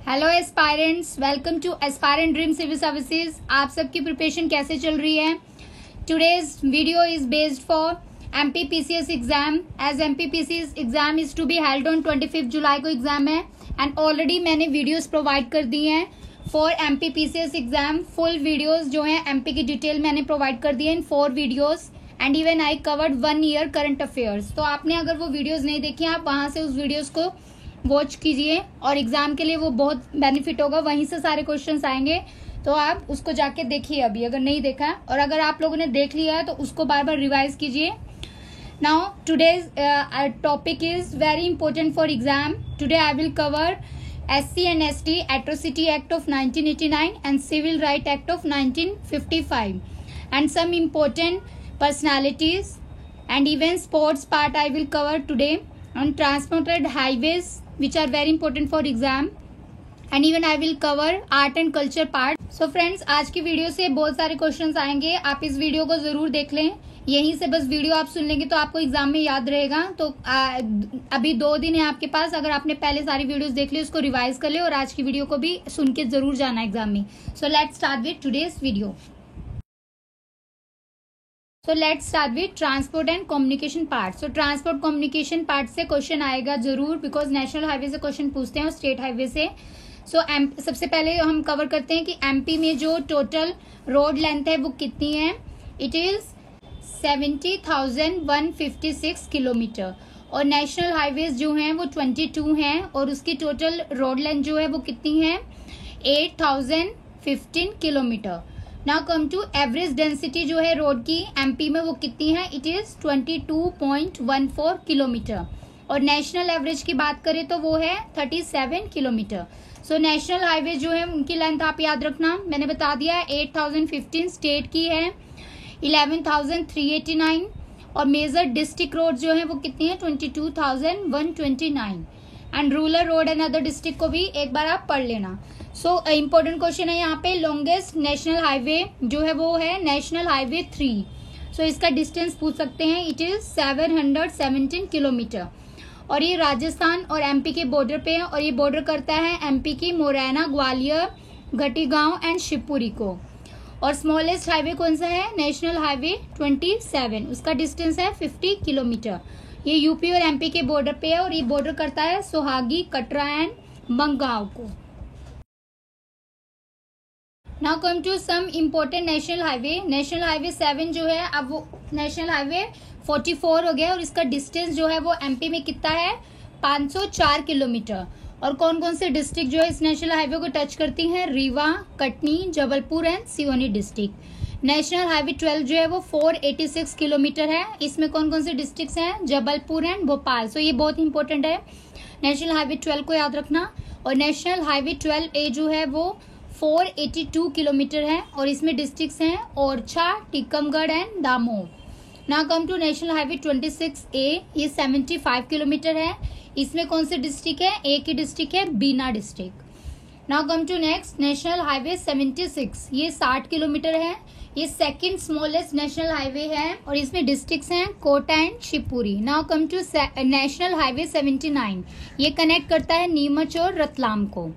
Hello aspirants, welcome to aspirant dream civil services. आप सबकी preparation कैसे चल रही है? Today's video is based for MPPCS exam. As MPPCS exam is to be held on 25 जुलाई को एग्जाम है एंड ऑलरेडी मैंने वीडियोस प्रोवाइड कर दी हैं for MPPCS exam. Full videos जो हैं MP की डिटेल मैंने प्रोवाइड कर दी है इन 4 videos and even I covered 1 year current affairs. तो आपने अगर वो वीडियोस नहीं देखी, आप वहां से उस वीडियोस को वॉच कीजिए और एग्जाम के लिए वो बहुत बेनिफिट होगा। वहीं से सारे क्वेश्चंस आएंगे, तो आप उसको जाके देखिए अभी अगर नहीं देखा है, और अगर आप लोगों ने देख लिया है तो उसको बार बार रिवाइज कीजिए। Now today's topic is very important for exam. Today I will cover SC and ST Atrocity Act of 1989 and Civil Right Act of 1955 and some important personalities and even sports part I will cover today on transported highways which are very important for exam and even I will cover art and culture part. So friends, आज की video से बहुत सारे questions आएंगे, आप इस video को जरूर देख लें। यहीं से बस वीडियो आप सुन लेंगे तो आपको एग्जाम में याद रहेगा। तो अभी 2 दिन है आपके पास, अगर आपने पहले सारी वीडियोस देख ली उसको रिवाइज कर ले और आज की वीडियो को भी सुन के जरूर जाना एग्जाम में। So let's start with today's video. So let's start with transport and communication part. So transport communication part से क्वेश्चन आएगा जरूर, बिकॉज नेशनल हाईवे से क्वेश्चन पूछते हैं और स्टेट हाईवे से। सबसे पहले हम कवर करते हैं कि MP में जो टोटल रोड लेंथ है वो कितनी है। इट इज 70,156 किलोमीटर और नेशनल हाईवेज जो हैं वो 22 हैं और उसकी टोटल रोड लेंथ जो है वो कितनी है 8,015 kilometre. Now come to average density जो है रोड की MP में वो कितनी है, इट इज 22.14 किलोमीटर और नेशनल एवरेज की बात करें तो वो है 37 किलोमीटर। सो नेशनल हाईवे जो है उनकी लेंथ आप याद रखना, मैंने बता दिया है 8,015, स्टेट की है 11,389 और मेजर डिस्ट्रिक्ट रोड जो है वो कितनी है 22,129 and rural road and other district को भी एक बार आप पढ़ लेना। सो इम्पोर्टेंट क्वेश्चन है यहाँ पे, लॉन्गेस्ट नेशनल हाईवे जो है वो है नेशनल हाईवे 3। सो इसका डिस्टेंस पूछ सकते हैं, इट इज 717 किलोमीटर और ये राजस्थान और MP के बॉर्डर पे है और ये बॉर्डर करता है MP की मोरैना, ग्वालियर, घटीगांव एंड शिवपुरी को। और स्मॉलेस्ट हाईवे कौन सा है, नेशनल हाईवे 27, उसका डिस्टेंस है 50 किलोमीटर। ये UP और MP के बॉर्डर पे है और ये बॉर्डर करता है सोहागी, कटरा एंड बंगाल को। Now come to some important national highway. National highway 7 जो है अब वो नेशनल हाईवे 44 हो गया और इसका डिस्टेंस जो है वो MP में कितना है 504 किलोमीटर। और कौन कौन से डिस्ट्रिक्ट जो है इस नेशनल हाईवे को टच करती हैं, Rewa, Katni, Jabalpur and Seoni district. National highway 12 जो है वो 486 किलोमीटर है, इसमें कौन कौन से डिस्ट्रिक्ट हैं, जबलपुर एंड भोपाल। सो ये बहुत इंपॉर्टेंट है, नेशनल हाईवे 12 को याद रखना। और नेशनल हाईवे 12A जो है वो 482 किलोमीटर है और इसमें डिस्ट्रिक्ट हैं Orchha, Tikamgarh and Damoh. Now come to national highway 26A, ये 75 किलोमीटर है, इसमें कौन से डिस्ट्रिक्ट है, एक ही डिस्ट्रिक्ट है Bina district. Now come to next national highway 76, ये 60 किलोमीटर है, ये सेकंड स्मॉलेस्ट नेशनल हाईवे है और इसमें डिस्ट्रिक्ट्स हैं Kota and Shivpuri. Now come to national highway 79, ये कनेक्ट करता है नीमच और रतलाम को।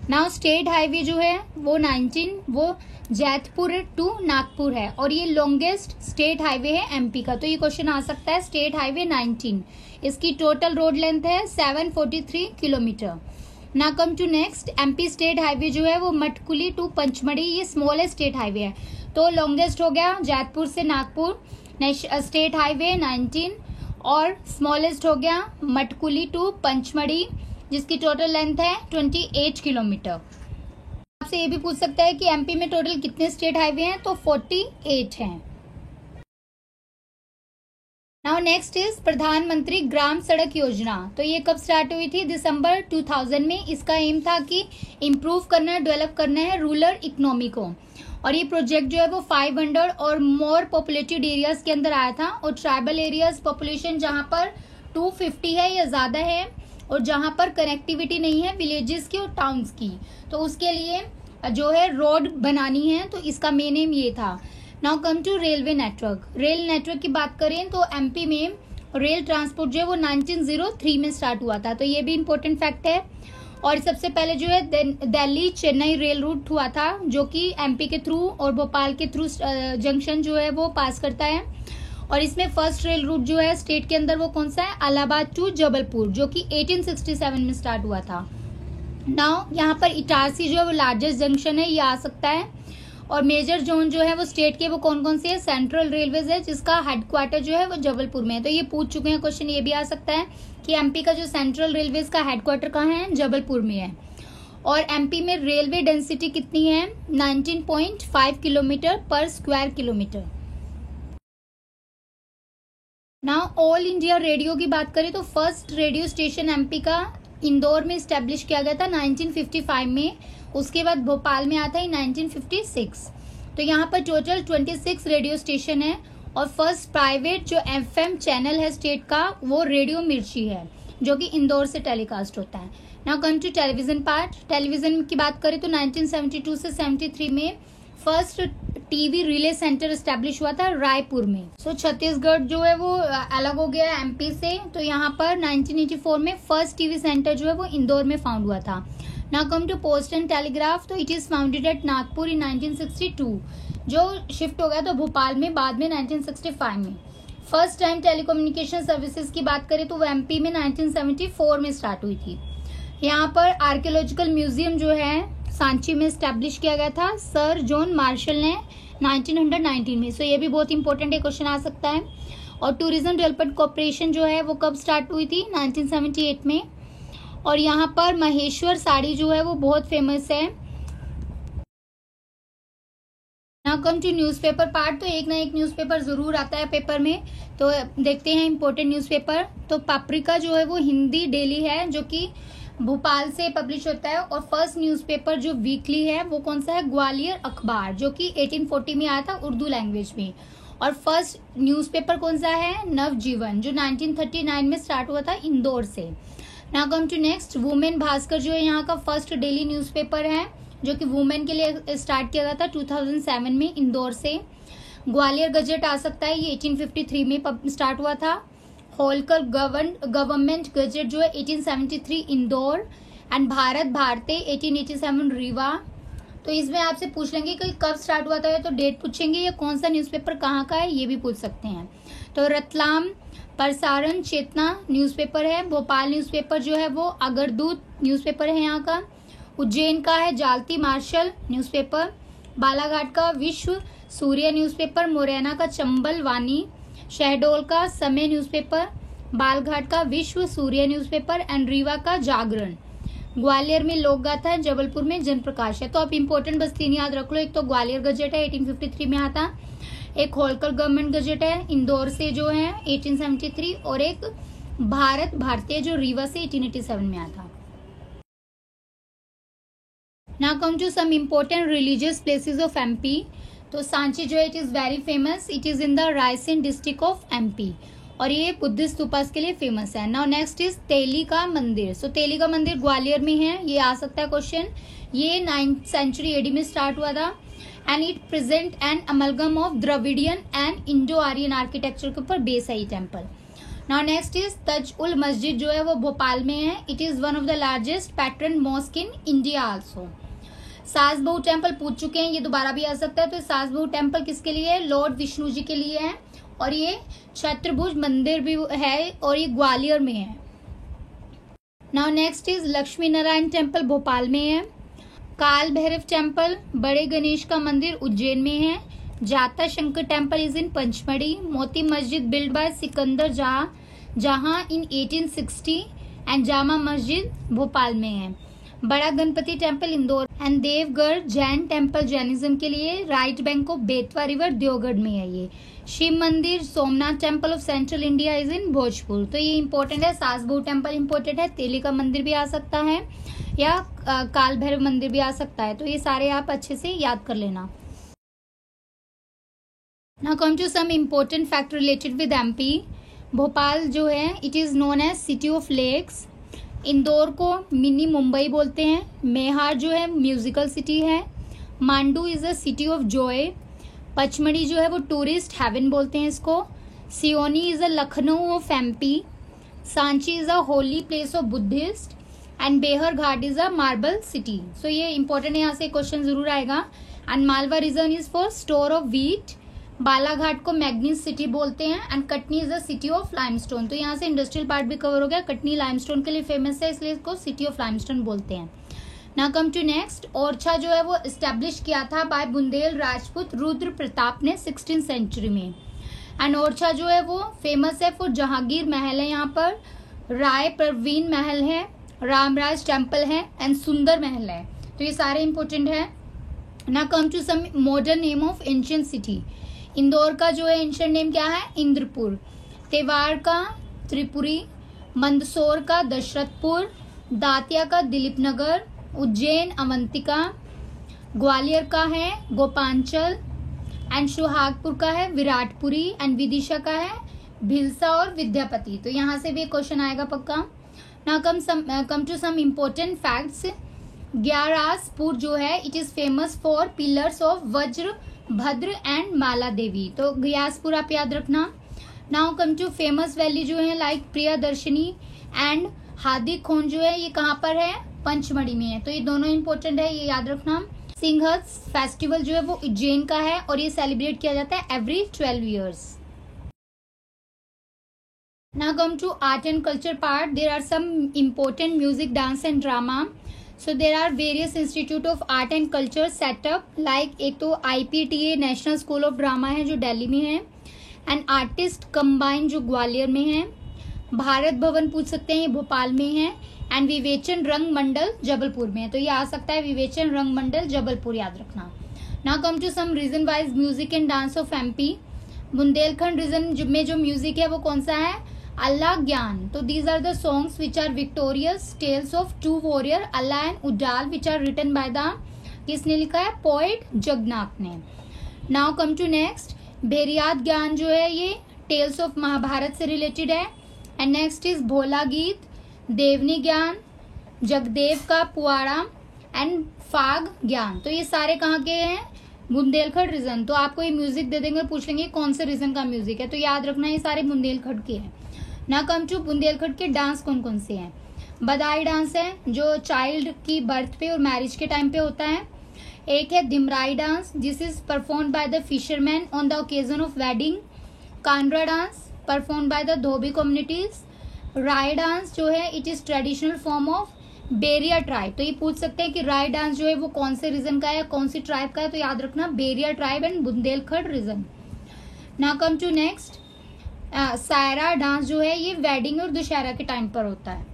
नाउ स्टेट हाईवे जो है वो 19, वो जैतपुर टू नागपुर है और ये लॉन्गेस्ट स्टेट हाईवे है MP का। तो ये क्वेश्चन आ सकता है, स्टेट हाईवे 19, इसकी टोटल रोड लेंथ है 743 kilometre. Now come to next MP state highway जो है वो मटकुली टू पंचमढ़ी, ये स्मॉलेस्ट स्टेट हाईवे है। तो लॉन्गेस्ट हो गया जैतपुर से नागपुर, स्टेट हाईवे 19 और स्मॉलेस्ट हो गया मटकुली टू पंचमढ़ी जिसकी टोटल लेंथ है 28 किलोमीटर। आपसे ये भी पूछ सकता है कि MP में टोटल कितने स्टेट हाईवे हैं, तो 48 हैं। नाउ नेक्स्ट इज प्रधानमंत्री ग्राम सड़क योजना। तो ये कब स्टार्ट हुई थी, दिसंबर 2000 में। इसका एम था कि इम्प्रूव करना, डेवलप करना है रूरल इकोनॉमी को और ये प्रोजेक्ट जो है वो 500 और मोर पॉपुलेटेड एरियाज के अंदर आया था और ट्राइबल एरियाज पॉपुलेशन जहां पर 250 है या ज्यादा है और जहां पर कनेक्टिविटी नहीं है विलेजेस की और टाउन्स की, तो उसके लिए जो है रोड बनानी है, तो इसका मेन एम ये था। Now come to railway network. Rail network की बात करें तो MP में रेल ट्रांसपोर्ट जो है वो 1903 में स्टार्ट हुआ था, तो ये भी इम्पोर्टेंट फैक्ट है। और सबसे पहले जो है दिल्ली चेन्नई रेल रूट हुआ था, जो कि एमपी के थ्रू और भोपाल के थ्रू जंक्शन जो है वो पास करता है। और इसमें फर्स्ट रेल रूट जो है स्टेट के अंदर वो कौन सा है, इलाहाबाद टू जबलपुर, जो कि 1867 में स्टार्ट हुआ था। नाउ यहाँ पर इटारसी जो है वो लार्जेस्ट जंक्शन है, ये आ सकता है। और मेजर जोन जो है वो स्टेट के वो कौन कौन से है, सेंट्रल रेलवेज है जिसका हेडक्वार्टर जो है वो जबलपुर में है। तो ये पूछ चुके हैं क्वेश्चन, ये भी आ सकता है कि एमपी का जो सेंट्रल रेलवेज का हेडक्वार्टर कहाँ है, जबलपुर में है। और एमपी में रेलवे डेंसिटी कितनी है, 19.5 किलोमीटर पर square kilometre. Now all India radio की बात करें तो फर्स्ट रेडियो स्टेशन एमपी का इंदौर में स्टैब्लिश किया गया था 1955 में। उसके बाद भोपाल में आता है 1956। तो यहाँ पर टोटल 26 रेडियो स्टेशन है। और फर्स्ट प्राइवेट जो एफएम चैनल है स्टेट का वो रेडियो मिर्ची है, जो कि इंदौर से टेलीकास्ट होता है। Now come to television part. Television की बात करें तो 1972 से 73 में first TV relay centre establish हुआ था रायपुर में। सो छत्तीसगढ़ जो है वो अलग हो गया एमपी से। तो यहाँ पर 1984 में फर्स्ट टीवी सेंटर जो है वो इंदौर में फाउंड हुआ था। Now come to post and telegraph. तो it is founded at Nagpur in 1962, जो शिफ्ट हो गया था भोपाल में बाद में 1965 में। फर्स्ट टाइम टेलीकम्युनिकेशन सर्विसेज की बात करें तो वो एमपी में 1974 में स्टार्ट हुई थी। यहाँ पर आर्कियोलॉजिकल म्यूजियम जो है सांची में स्टैब्लिश किया गया था सर जॉन मार्शल ने 1919 में। सो ये भी बहुत इंपॉर्टेंट है, क्वेश्चन आ सकता है। और टूरिज्म डेवलपमेंट कॉर्पोरेशन जो है वो कब स्टार्ट हुई थी, 1978 में। और यहाँ पर महेश्वर साड़ी जो है वो बहुत फेमस है। Now come to newspaper part. तो एक ना एक न्यूज़पेपर जरूर आता है पेपर में, तो देखते हैं इंपॉर्टेंट न्यूज़पेपर। तो पत्रिका जो है वो हिंदी डेली है, जो कि भोपाल से पब्लिश होता है। और फर्स्ट न्यूज़पेपर जो वीकली है वो कौन सा है, ग्वालियर अखबार, जो कि 1840 में आया था उर्दू लैंग्वेज में। और फर्स्ट न्यूज़पेपर कौन सा है, नवजीवन, जो 1939 में स्टार्ट हुआ था इंदौर से। Now come to next, women Bhaskar जो है यहाँ का फर्स्ट डेली न्यूज़पेपर है, जो कि वुमेन के लिए स्टार्ट किया गया था 2007 में इंदौर से। ग्वालियर गजट आ सकता है, ये 1853 में स्टार्ट हुआ था। होलकर गवर्नमेंट गजट जो है 1873 इंदौर। एंड भारत भारती 1887 रीवा। तो इसमें आपसे पूछ लेंगे कि कब स्टार्ट हुआ था, तो डेट पूछेंगे, या कौन सा न्यूज़पेपर कहाँ का है ये भी पूछ सकते हैं। तो रतलाम प्रसारण चेतना न्यूज़पेपर है। भोपाल न्यूज़पेपर जो है वो अग्रदूत न्यूज़पेपर है यहाँ का। उज्जैन का है जालती मार्शल न्यूज़पेपर। बालाघाट का विश्व सूर्य न्यूज़पेपर। मुरैना का चंबल वाणी। शहडोल का समय न्यूज़पेपर। बालघाट का विश्व सूर्य न्यूज़पेपर। एंड रीवा का जागरण। ग्वालियर में लोकगाथा है, जबलपुर में जनप्रकाश है। तो आप इंपॉर्टेंट बस 3 याद रख लो, एक तो ग्वालियर गजट है 1853 में आता, एक होलकर गवर्नमेंट गजट है इंदौर से जो है 1873, और एक भारत भारतीय जो रीवा से 1887 में आता। Now come to some important religious places of MP. तो सांची जो है it is very famous, it is in the Raisen district of MP, और ये बुद्धिस्ट स्तूपास के लिए फेमस है। नाउ नेक्स्ट इज तेली का मंदिर। सो तेली का मंदिर ग्वालियर में है, ये आ सकता है क्वेश्चन। ये 9th सेंचुरी एडी में स्टार्ट हुआ था। And it present an amalgam of Dravidian and Indo Aryan architecture के ऊपर बेस है ये टेम्पल। नाउ नेक्स्ट इज तज उल मस्जिद जो है वो भोपाल में है। It is one of the largest pattern mosque in India also. सास बहू टेम्पल पूछ चुके हैं, ये दोबारा भी आ सकता है। तो सास बहू टेम्पल किसके लिए है, लॉर्ड विष्णु जी के लिए है। और ये छत्रभुज मंदिर भी है, और ये ग्वालियर में है। Now next is Lakshmi Narayan temple Bhopal में है। काल भैरव टेम्पल बड़े गणेश का मंदिर उज्जैन में है। जाता Shankar temple is in Pachmarhi. Moti Masjid build by Sikandar जहां इन 1860 एंड जामा मस्जिद भोपाल में है। Bada Ganpati temple Indore. And Deogarh Jain temple Jainism के लिए right bank of Betwa river Deogarh में है ये। Shiv mandir Somnath temple of central India is in Bhojpur. तो ये इंपॉर्टेंट है, सासबहू टेम्पल इंपॉर्टेंट है, तेली का मंदिर भी आ सकता है, या काल भैरव मंदिर भी आ सकता है। तो ये सारे आप अच्छे से याद कर लेना। Now come to some important fact related with MP. Bhopal जो है it is known as city of lakes. Indore को मिनी मुंबई बोलते हैं। मेहार जो है म्यूजिकल सिटी है। Mandu is a city of joy. Pachmarhi जो है वो टूरिस्ट हेवन बोलते हैं इसको। Seoni is a Lucknow of MP. Sanchi is a holy place of Buddhist. And बेहर घाट is a marble city. So ये इंपॉर्टेंट है, यहाँ से क्वेश्चन जरूर आएगा। And Malwa region is for store of wheat. Balaghat को मैग्नीज सिटी बोलते हैं। And Katni is the city of limestone. तो यहाँ से इंडस्ट्रियल पार्ट भी कवर हो गया। कटनी लाइमस्टोन के लिए फेमस है, इसलिए इसको सिटी ऑफ लाइमस्टोन बोलते हैं। Now come to next. Orchha जो है वो एस्टेब्लिश किया था बाय बुंदेल राजपूत रुद्र प्रताप ने 16th सेंचुरी में। एंड ओरछा जो है वो फेमस है फॉर जहांगीर महल है, यहाँ पर राय प्रवीण महल है, रामराज टेम्पल है एंड सुंदर महल है। तो ये सारे इंपॉर्टेंट है। Now come to some modern name of ancient city. Indore का जो है एंशिएंट नेम क्या है? इंद्रपुर। तेवाड़ का त्रिपुरी, मंदसौर का दशरथपुर, दातिया का दिलीप नगर, उज्जैन अवंतिका, ग्वालियर का है गोपांचल एंड सुहागपुर का है विराटपुरी एंड विदिशा का है भिलसा और विद्यापति। तो यहाँ से भी क्वेश्चन आएगा पक्का। Now come to some important facts. Gyaraspur जो है it is famous for pillars of Vajra Bhadra and माला देवी। तो ग्यासपुर आप याद रखना। Now come to famous valley जो है लाइक प्रियदर्शनी एंड हादी खोन जो है ये कहाँ पर है? पंचमढ़ी में है। तो ये दोनों इंपॉर्टेंट है, ये याद रखना। सिंहस फेस्टिवल जो है वो उज्जैन का है और ये सेलिब्रेट किया जाता है every 12 years। Now come to art and culture part. There are some important music, dance and drama. So there are various institute of art and culture set up. Like एक तो IPTA national school of drama है जो दिल्ली में है, and artist combine जो ग्वालियर में है, भारत भवन पूछ सकते हैं ये भोपाल में है, एंड विवेचन रंग मंडल जबलपुर में है। तो ये आ सकता है विवेचन रंग मंडल जबलपुर, याद रखना। Now come to some region wise music and dance of MP। Bundelkhand region में जो म्यूजिक है वो कौन सा है? अल्लाह ज्ञान। तो these are the songs which are victorious tales of 2 warrior Alha and Udal which are written by the, किसने लिखा है? पोएट जगन्नाथ ने। Now come to next. भेरियात ज्ञान जो है ये टेल्स ऑफ महाभारत से रिलेटेड है। एंड नेक्स्ट इज भोला गीत, देवनी ज्ञान, जगदेव का पुआड़ा एंड फाग ज्ञान। तो ये सारे कहाँ के हैं? बुंदेलखंड रीजन। तो आपको ये म्यूजिक दे देंगे, पूछ लेंगे कौन से रीजन का म्यूजिक है, तो याद रखना ये सारे बुंदेलखंड के हैं। ना कम टू बुंदेलखंड के डांस कौन कौन से हैं? बदाई डांस है जो चाइल्ड की बर्थ पे और मैरिज के टाइम पे होता है। एक है Dimrai dance, this is perform by the fisherman on the occasion of wedding. Kanara dance perform by the dhobi communities. Rai dance जो है it is traditional form of Bedia tribe. तो ये पूछ सकते हैं कि राय डांस जो है वो कौन से रीजन का है, कौन सी ट्राइब का है, तो याद रखना Bedia tribe and Bundelkhand region. Now come to next. Saira dance जो है ये वेडिंग और दशहरा के टाइम पर होता है।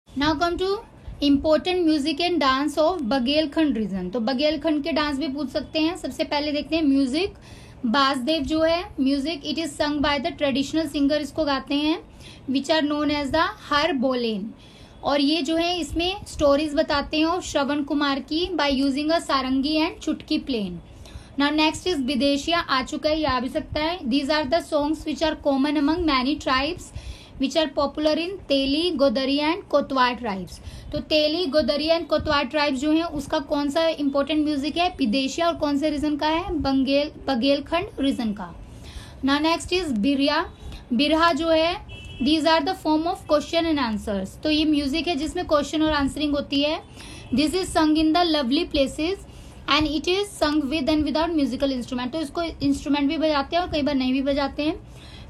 Now come to important music and dance of Baghelkhand region. तो बघेलखंड के डांस भी पूछ सकते हैं। सबसे पहले देखते हैं म्यूजिक। बासदेव जो है music it is sung by the traditional singer, इसको गाते हैं which are known as the Harbolen. और ये जो है इसमें स्टोरीज बताते हैं और श्रवण कुमार की by using a sarangi and chutki playing. Now next is Videshiya आ चुका है, ये आ भी सकता है। These are the songs which are common among many tribes which are popular in Teli, Godri and Kotwal tribes. तो तेली, गोदरी एंड कोतवाल ट्राइब्स जो है उसका कौन सा इंपॉर्टेंट म्यूजिक है? विदेशिया। और कौन से रीजन का है? बघेलखंड रीजन का। Now next is Birha. Birha जो है these are the form of question and answers. तो ये म्यूजिक है जिसमें क्वेश्चन और आंसरिंग होती है। दिस इज संग in the lovely places and it is संग with and without musical instrument. तो इसको इंस्ट्रूमेंट भी बजाते हैं और कई बार नहीं भी बजाते हैं।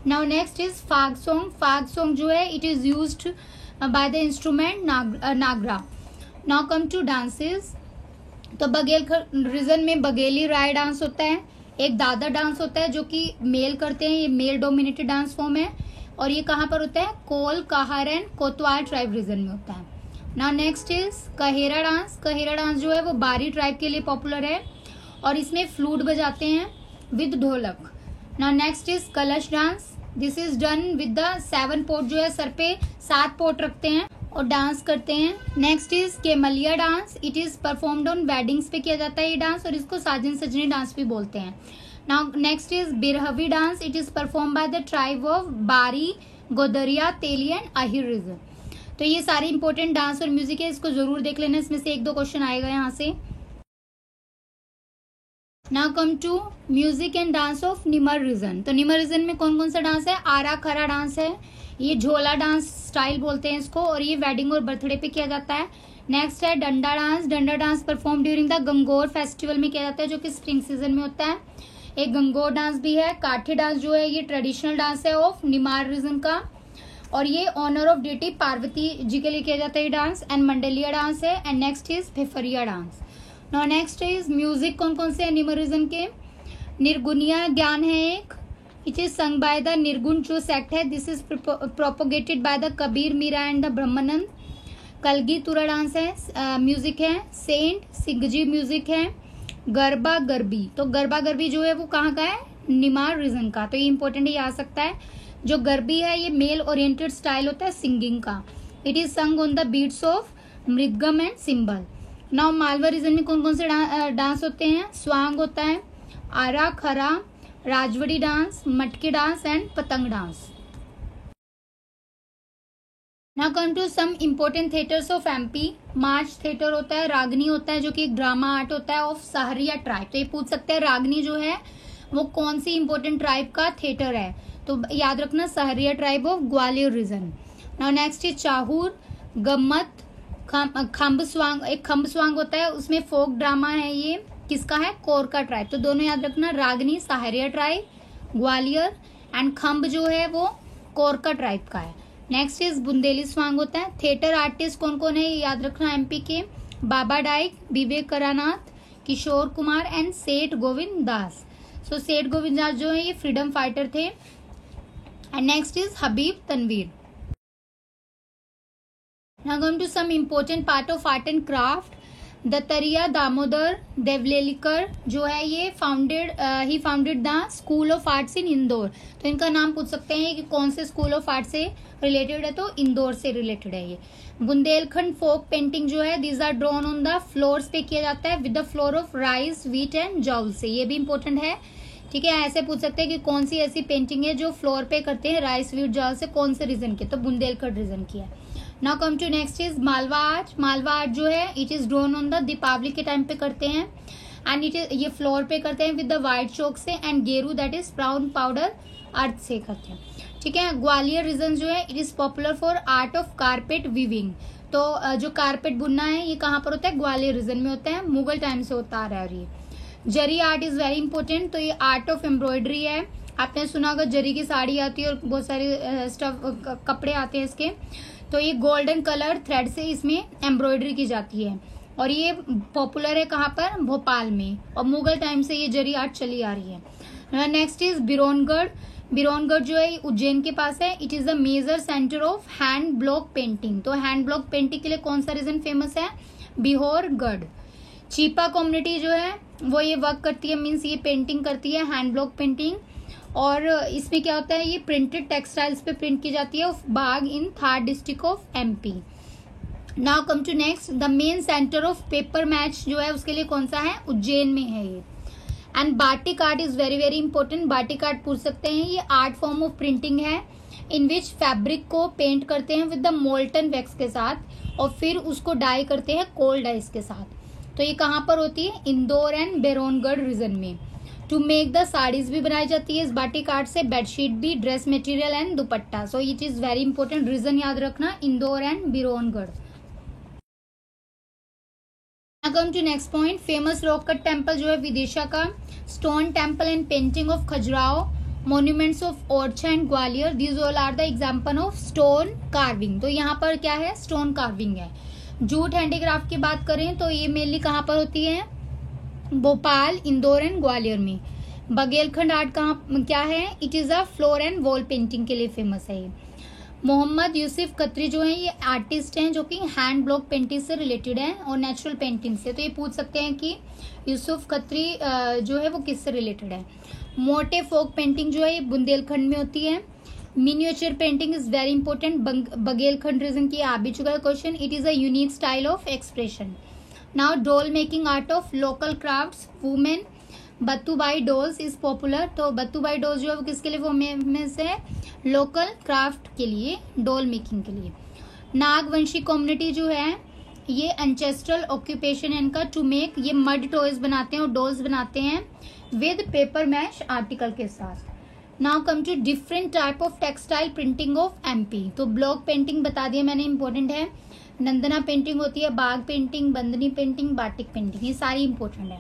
Now next is Phag song. Phag song जो है it is used by the instrument Nagara. Now come to dances. तो बघेलखंड रीजन में बघेली राय डांस होता है, एक दादा डांस होता है जो कि मेल करते हैं, ये मेल डोमिनेटेड डांस फॉर्म है। और ये कहाँ पर होता है? कोल, काहर एंड कोतवाल ट्राइब रीजन में होता है। Now next is Kahera dance. Kahera dance जो है वो बारी ट्राइब के लिए पॉपुलर है और इसमें फ्लूट बजाते हैं with dholak. Now next is Kalash dance. This is done with the 7 pot, जो है सर पे 7 पोट रखते हैं और डांस करते हैं। Next is Kemliya dance. It is performed on weddings पे किया जाता है ये डांस और इसको साजन सजनी डांस भी बोलते हैं। Now next is Birhavi dance. It is perform by the tribe of Bari, Godariya, Teli and Ahir region. तो ये सारे इंपॉर्टेंट डांस और म्यूजिक है, इसको जरूर देख लेना, इसमें से 1-2 क्वेश्चन आएगा यहाँ से। Now come to music and dance of Nimar region. तो निमर रीजन में कौन कौन सा डांस है? आरा खरा डांस है, ये झोला डांस स्टाइल बोलते हैं इसको, और ये वेडिंग और बर्थडे पे किया जाता है। नेक्स्ट है डंडा डांस। डंडा dance perform during the Gangaur festival में किया जाता है, जो कि स्प्रिंग सीजन में होता है। एक गंगोर डांस भी है। काठी डांस जो है ये ट्रेडिशनल डांस है ऑफ निमाड़ रीजन का, और ये honour of deity Parvati ji के लिए किया जाता है ये डांस। एंड मंडलिया डांस है। And next is Fifariya dance. Now next is music. कौन कौन से निमाड़ रीजन के? निर्गुनिया ज्ञान है एक, it is sung by the Nirgun जो सेक्ट है, this is propagated by the Kabir Meera and the Brahmanand. Kalgi Tura dance है, म्यूजिक है। सेंट सिगजी म्यूजिक है। गरबा गरबी, तो गरबा गरबी जो है वो कहाँ का है? निमाड़ रीजन का, तो ये इंपॉर्टेंट ये आ सकता है। जो गरबी है ये मेल ओरिएंटेड स्टाइल होता है सिंगिंग का, it is sung on the beats of mridangam and cymbal. Now Malwa region में कौन कौन से डांस होते हैं? स्वांग होता है, आरा खरा, Rajwadi dance, Matki dance and Patang dance. Now come to some important theatres of MP. Maach theatre होता है, रागनी होता है जो कि एक ड्रामा आर्ट होता है ऑफ सहरिया ट्राइब। तो ये पूछ सकते हैं रागनी जो है वो कौन सी इंपॉर्टेंट ट्राइब का थिएटर है, तो याद रखना Sahariya tribe of Gwalior region. Now next is Chahur, Gammat, Khamb स्वांग। एक खम्ब स्वांग होता है, उसमें फोक ड्रामा है, ये किसका है? कोरका ट्राइब। तो दोनों याद रखना, रागनी सहरिया ट्राइब ग्वालियर, एंड खम्ब जो है वो कोरका ट्राइब का है। नेक्स्ट इज बुंदेली स्वांग होता है। थिएटर आर्टिस्ट कौन कौन है याद रखना एमपी के? बाबा डाइक, विवेक करानाथ, किशोर कुमार एंड सेठ गोविंद दास। सो सेठ गोविंद दास जो है ये फ्रीडम फाइटर थे। And next is Habib Tanvir. Now going to some important part of art and craft. Dattatreya Damodar Devlalikar जो है ये ही founded the school of arts in Indore. तो इनका नाम पूछ सकते हैं कि कौन से स्कूल ऑफ आर्ट से रिलेटेड है, तो इंदौर से रिलेटेड है ये। बुंदेलखंड फोक पेंटिंग जो है these are drawn on the floors पे किया जाता है with the flour of rice wheat and जॉल से, ये भी इंपॉर्टेंट है। ठीक है, ऐसे पूछ सकते हैं कि कौन सी ऐसी पेंटिंग है जो फ्लोर पे करते हैं राइस व्हीट जॉल से, कौन से रीजन के, तो बुंदेलखंड रीजन की है। Now come to next is Malwa art. Malwa art जो है it is drawn on the Deepawali के टाइम पे करते हैं, एंड इट इज ये फ्लोर पे करते हैं विद द व्हाइट चौक से, एंड गेरू दैट इज ब्राउन पाउडर अर्थ से करते हैं। ठीक है, ग्वालियर रीजन जो है it is popular for art of carpet weaving. तो जो कारपेट बुनना है ये कहाँ पर होता है? ग्वालियर रीजन में होता है, मुगल टाइम से होता आ रहा है। और ये जरी आर्ट इज वेरी इंपॉर्टेंट, तो ये आर्ट ऑफ एम्ब्रॉयडरी है। आपने सुना होगा जरी की साड़ी आती है और बहुत सारे स्टफ कपड़े आते हैं इसके, तो ये गोल्डन कलर थ्रेड से इसमें एम्ब्रॉयडरी की जाती है, और ये पॉपुलर है कहाँ पर? भोपाल में, और मुगल टाइम से ये जरी आर्ट चली आ रही है। Next is बिरोनगढ़। बिरोनगढ़ जो है उज्जैन के पास है, it is the major centre of hand block painting. तो हैंड ब्लॉक पेंटिंग के लिए कौन सा रीजन फेमस है? बिहोरगढ़। चीपा कम्युनिटी जो है वो ये वर्क करती है, मीन्स ये पेंटिंग करती है हैंड ब्लॉक पेंटिंग, और इसमें क्या होता है ये प्रिंटेड टेक्सटाइल्स पे प्रिंट की जाती है of Bagh in Dhar district of MP. Now come to next, the main centre of paper mache जो है उसके लिए कौन सा है? उज्जैन में है ये। And batik art is very very important. Batik art पूछ सकते हैं, ये आर्ट फॉर्म ऑफ प्रिंटिंग है इन विच फैब्रिक को पेंट करते हैं विद द मोल्टन वैक्स के साथ, और फिर उसको डाई करते हैं कोल्ड आइस के साथ। तो ये कहाँ पर होती है? इंदौर एंड बिरोनगढ़ रीजन में। टू मेक द साड़ीज भी बनाई जाती है इस बाटिक आर्ट से, बेडशीट भी, dress material and dupatta. So it is very important, region याद रखना Indore and Bironagarh. Come to next point, famous rock cut temple जो है विदिशा का, stone temple and painting of Khajuraho, monuments of Orchha and Gwalior, these all are the example of stone carving. तो यहाँ पर क्या है? स्टोन कार्विंग है। जूट हैंडीक्राफ्ट की बात करें तो ये मेनली कहाँ पर होती है? भोपाल, इंदौर एंड ग्वालियर में। बघेलखंड आर्ट कहाँ क्या है? It is a floor and wall painting के लिए फेमस है ये। मोहम्मद यूसुफ खत्री जो है ये आर्टिस्ट हैं जो कि हैंड ब्लॉक पेंटिंग से रिलेटेड है और नेचुरल पेंटिंग से। तो ये पूछ सकते हैं कि यूसुफ खत्री जो है वो किससे रिलेटेड है। मोटे फोक पेंटिंग जो है ये बुंदेलखंड में होती है। Miniature painting is very important, Baghelkhand region की आ भी चुका है question. It is a unique style of expression. Now doll making art of local crafts women, Battubai dolls is popular. तो बत्तूबाई डॉल्स जो है वो किसके लिए फेमस है? लोकल क्राफ्ट के लिए, डॉल मेकिंग के लिए। नागवंशी कम्युनिटी जो है ये एंसेस्ट्रल ऑक्यूपेशन है इनका टू मेक, ये मड टॉयज बनाते हैं और डॉल्स बनाते हैं विद पेपर मैश आर्टिकल के साथ। Now come to different type of textile printing of MP. तो ब्लॉक पेंटिंग बता दिया मैंने, इंपॉर्टेंट है। नंदना पेंटिंग होती है, Bagh painting, Bandhani painting, batik painting, ये सारी इंपॉर्टेंट है।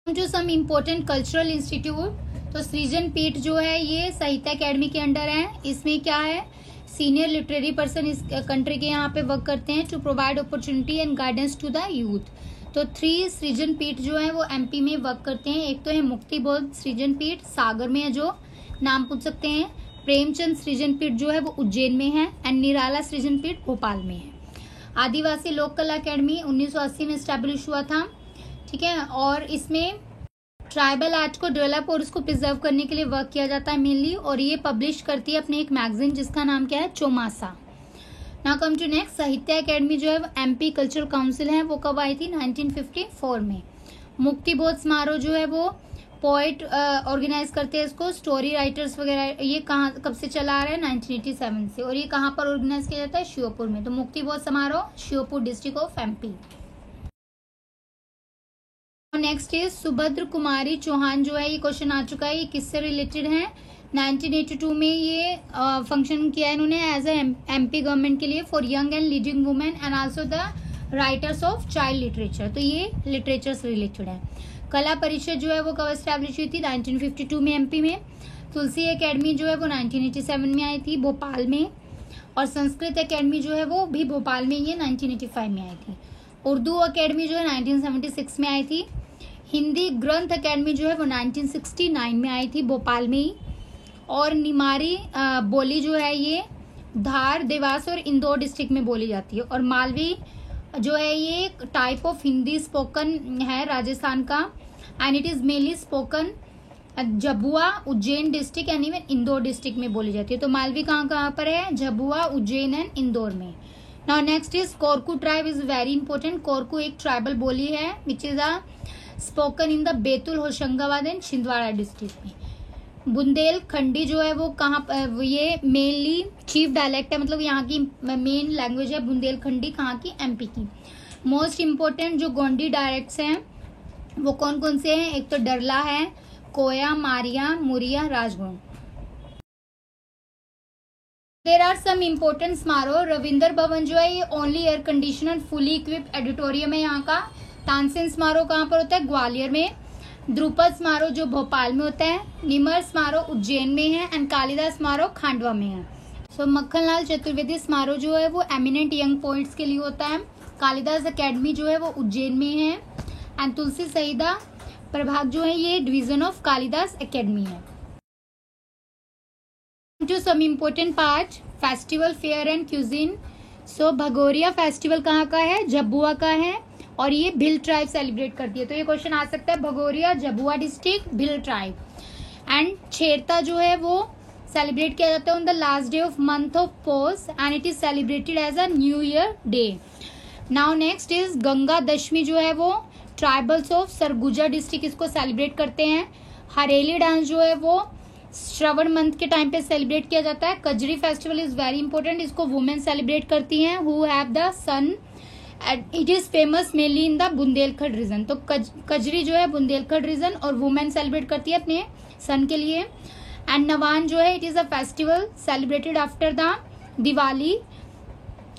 जो सम इम्पोर्टेंट कल्चरल इंस्टीट्यूट, तो सृजन पीठ जो है ये साहित्य अकेडमी के अंडर है। इसमें क्या है, सीनियर लिटरेरी पर्सन इस कंट्री के यहाँ पे वर्क करते हैं to provide opportunity and guidance to the youth. तो 3 सृजन पीठ जो है वो एमपी में वर्क करते हैं। एक तो है मुक्ति बोध सृजन पीठ, सागर में है, जो नाम पूछ सकते हैं। प्रेमचंद सृजन पीठ जो है वो उज्जैन में है, एंड निराला सृजन पीठ भोपाल में है। आदिवासी लोक कला अकेडमी 1980 में स्टैब्लिश हुआ था, ठीक है। और इसमें ट्राइबल आर्ट को डेवलप और उसको प्रिजर्व करने के लिए वर्क किया जाता है मेनली, और ये पब्लिश करती है अपने एक मैगजीन जिसका नाम क्या है, चौमासा। नाउ कम टू नेक्स्ट, साहित्य अकेडमी जो है वो एमपी कल्चरल काउंसिल है, वो कब आई थी, 1954 में। मुक्ति बोध समारोह जो है वो पोएट ऑर्गेनाइज करते हैं इसको, स्टोरी राइटर्स वगैरह। ये कहाँ कब से चला आ रहा है, 1987 से। और ये कहाँ पर ऑर्गेनाइज किया जाता है, श्योपुर में। तो मुक्ति बोध समारोह Sheopur district of MP. Next is Subhadra Kumari Chauhan जो है, ये क्वेश्चन आ चुका है, ये किससे रिलेटेड है। 1982 में ये फंक्शन किया है इन्होंने एज एमपी गवर्नमेंट के लिए for young and leading women and also the writers of child literature. तो ये लिटरेचर से रिलेटेड है। कला परिषद जो है वो कब एस्टैब्लिश हुई थी, 1952 में एमपी में। तुलसी एकेडमी जो है वो 1987 में आई थी भोपाल में। और संस्कृत एकेडमी जो है वो भी भोपाल में, ये 1985 में आई थी। उर्दू अकेडमी जो है 1976 में आई थी। हिंदी ग्रंथ अकेडमी जो है वो 1969 में आई थी भोपाल में ही। और निमारी बोली जो है ये धार, देवास और इंदौर डिस्ट्रिक्ट में बोली जाती है। और मालवी जो है ये एक टाइप ऑफ हिंदी स्पोकन है राजस्थान का, and it is mainly spoken Jhabua, Ujjain district and even Indore district में बोली जाती है। तो मालवी कहाँ पर है, झबुआ, उज्जैन एंड इंदौर में। Now next is Korku tribe is very important. Korku एक ट्राइबल बोली है which is a spoken in the Betul, Hoshangabad and Chhindwara district में। बुंदेलखंडी जो है वो कहाँ, ये मेनली चीफ डायलेक्ट है, मतलब यहाँ की मेन लैंग्वेज है बुंदेलखंडी, कहाँ की, एमपी की। मोस्ट इम्पोर्टेंट जो गोंडी डायलेक्ट्स हैं वो कौन कौन से हैं, एक तो डरला है, Koya, Maria, Muria, Rajgond. There are some important समारोह। रविंद्र भवन जो है ये only air conditioner fully equipped auditorium है यहाँ का। तानसेन समारोह कहाँ पर होता है, ग्वालियर में। द्रुपद समारोह जो भोपाल में होता है। निमर समारोह उज्जैन में है, एंड कालिदास समारोह खांडवा में है। सो मक्खनलाल चतुर्वेदी समारोह जो है वो एमिनेंट यंग पोइट्स के लिए होता है। कालिदास अकेडमी जो है वो उज्जैन में है, एंड तुलसी सईदा प्रभाग जो है ये डिवीजन ऑफ कालिदास अकेडमी है। To some important part, festival, fair and cuisine. So Bhagoria festival कहाँ का है, झबुआ का है, और ये भिल ट्राइब सेलिब्रेट करती है। तो ये क्वेश्चन आ सकता है, Bhagoria, Jhabua district, Bhil tribe. And Chherta जो है वो सेलिब्रेट किया जाता है on the last day of month of Paus, and it is celebrated as a new year day. Now next is Ganga Dashami जो है वो ट्राइबल्स ऑफ सरगुजा डिस्ट्रिक्ट इसको सेलिब्रेट करते हैं। हरेली डांस जो है वो श्रवण मंथ के टाइम पे सेलिब्रेट किया जाता है। Kajari festival is very important, इसको वुमेन सेलिब्रेट करती हैं who have the son, it is famous mainly in the Bundelkhand region. तो कजरी जो है बुंदेलखंड रीजन, और वुमेन सेलिब्रेट करती है अपने सन के लिए। एंड नवान जो है it is a festival celebrated after the Diwali.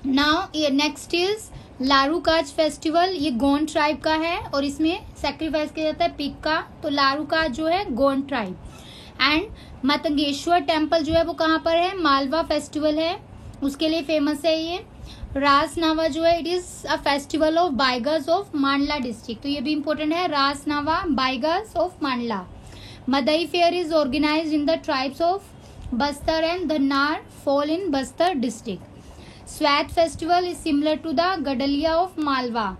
Now next is Larukaj festival, ये गोंड ट्राइब का है, और इसमें सेक्रीफाइस किया जाता है पिग का। तो लारूकाज जो है Gond tribe. And Matangeshwar temple जो है वो कहाँ पर है, मालवा फेस्टिवल है, उसके लिए फेमस है ये। रास नावा जो है it is a festival of Baigas of Mandla district. तो ये भी इंपॉर्टेंट है, रास नावा, Baigas of Mandla. Madai fair is organised in the tribes of Bastar and Dhannar fall in Bastar district. Swait festival is similar to the Gadliya of Malwa,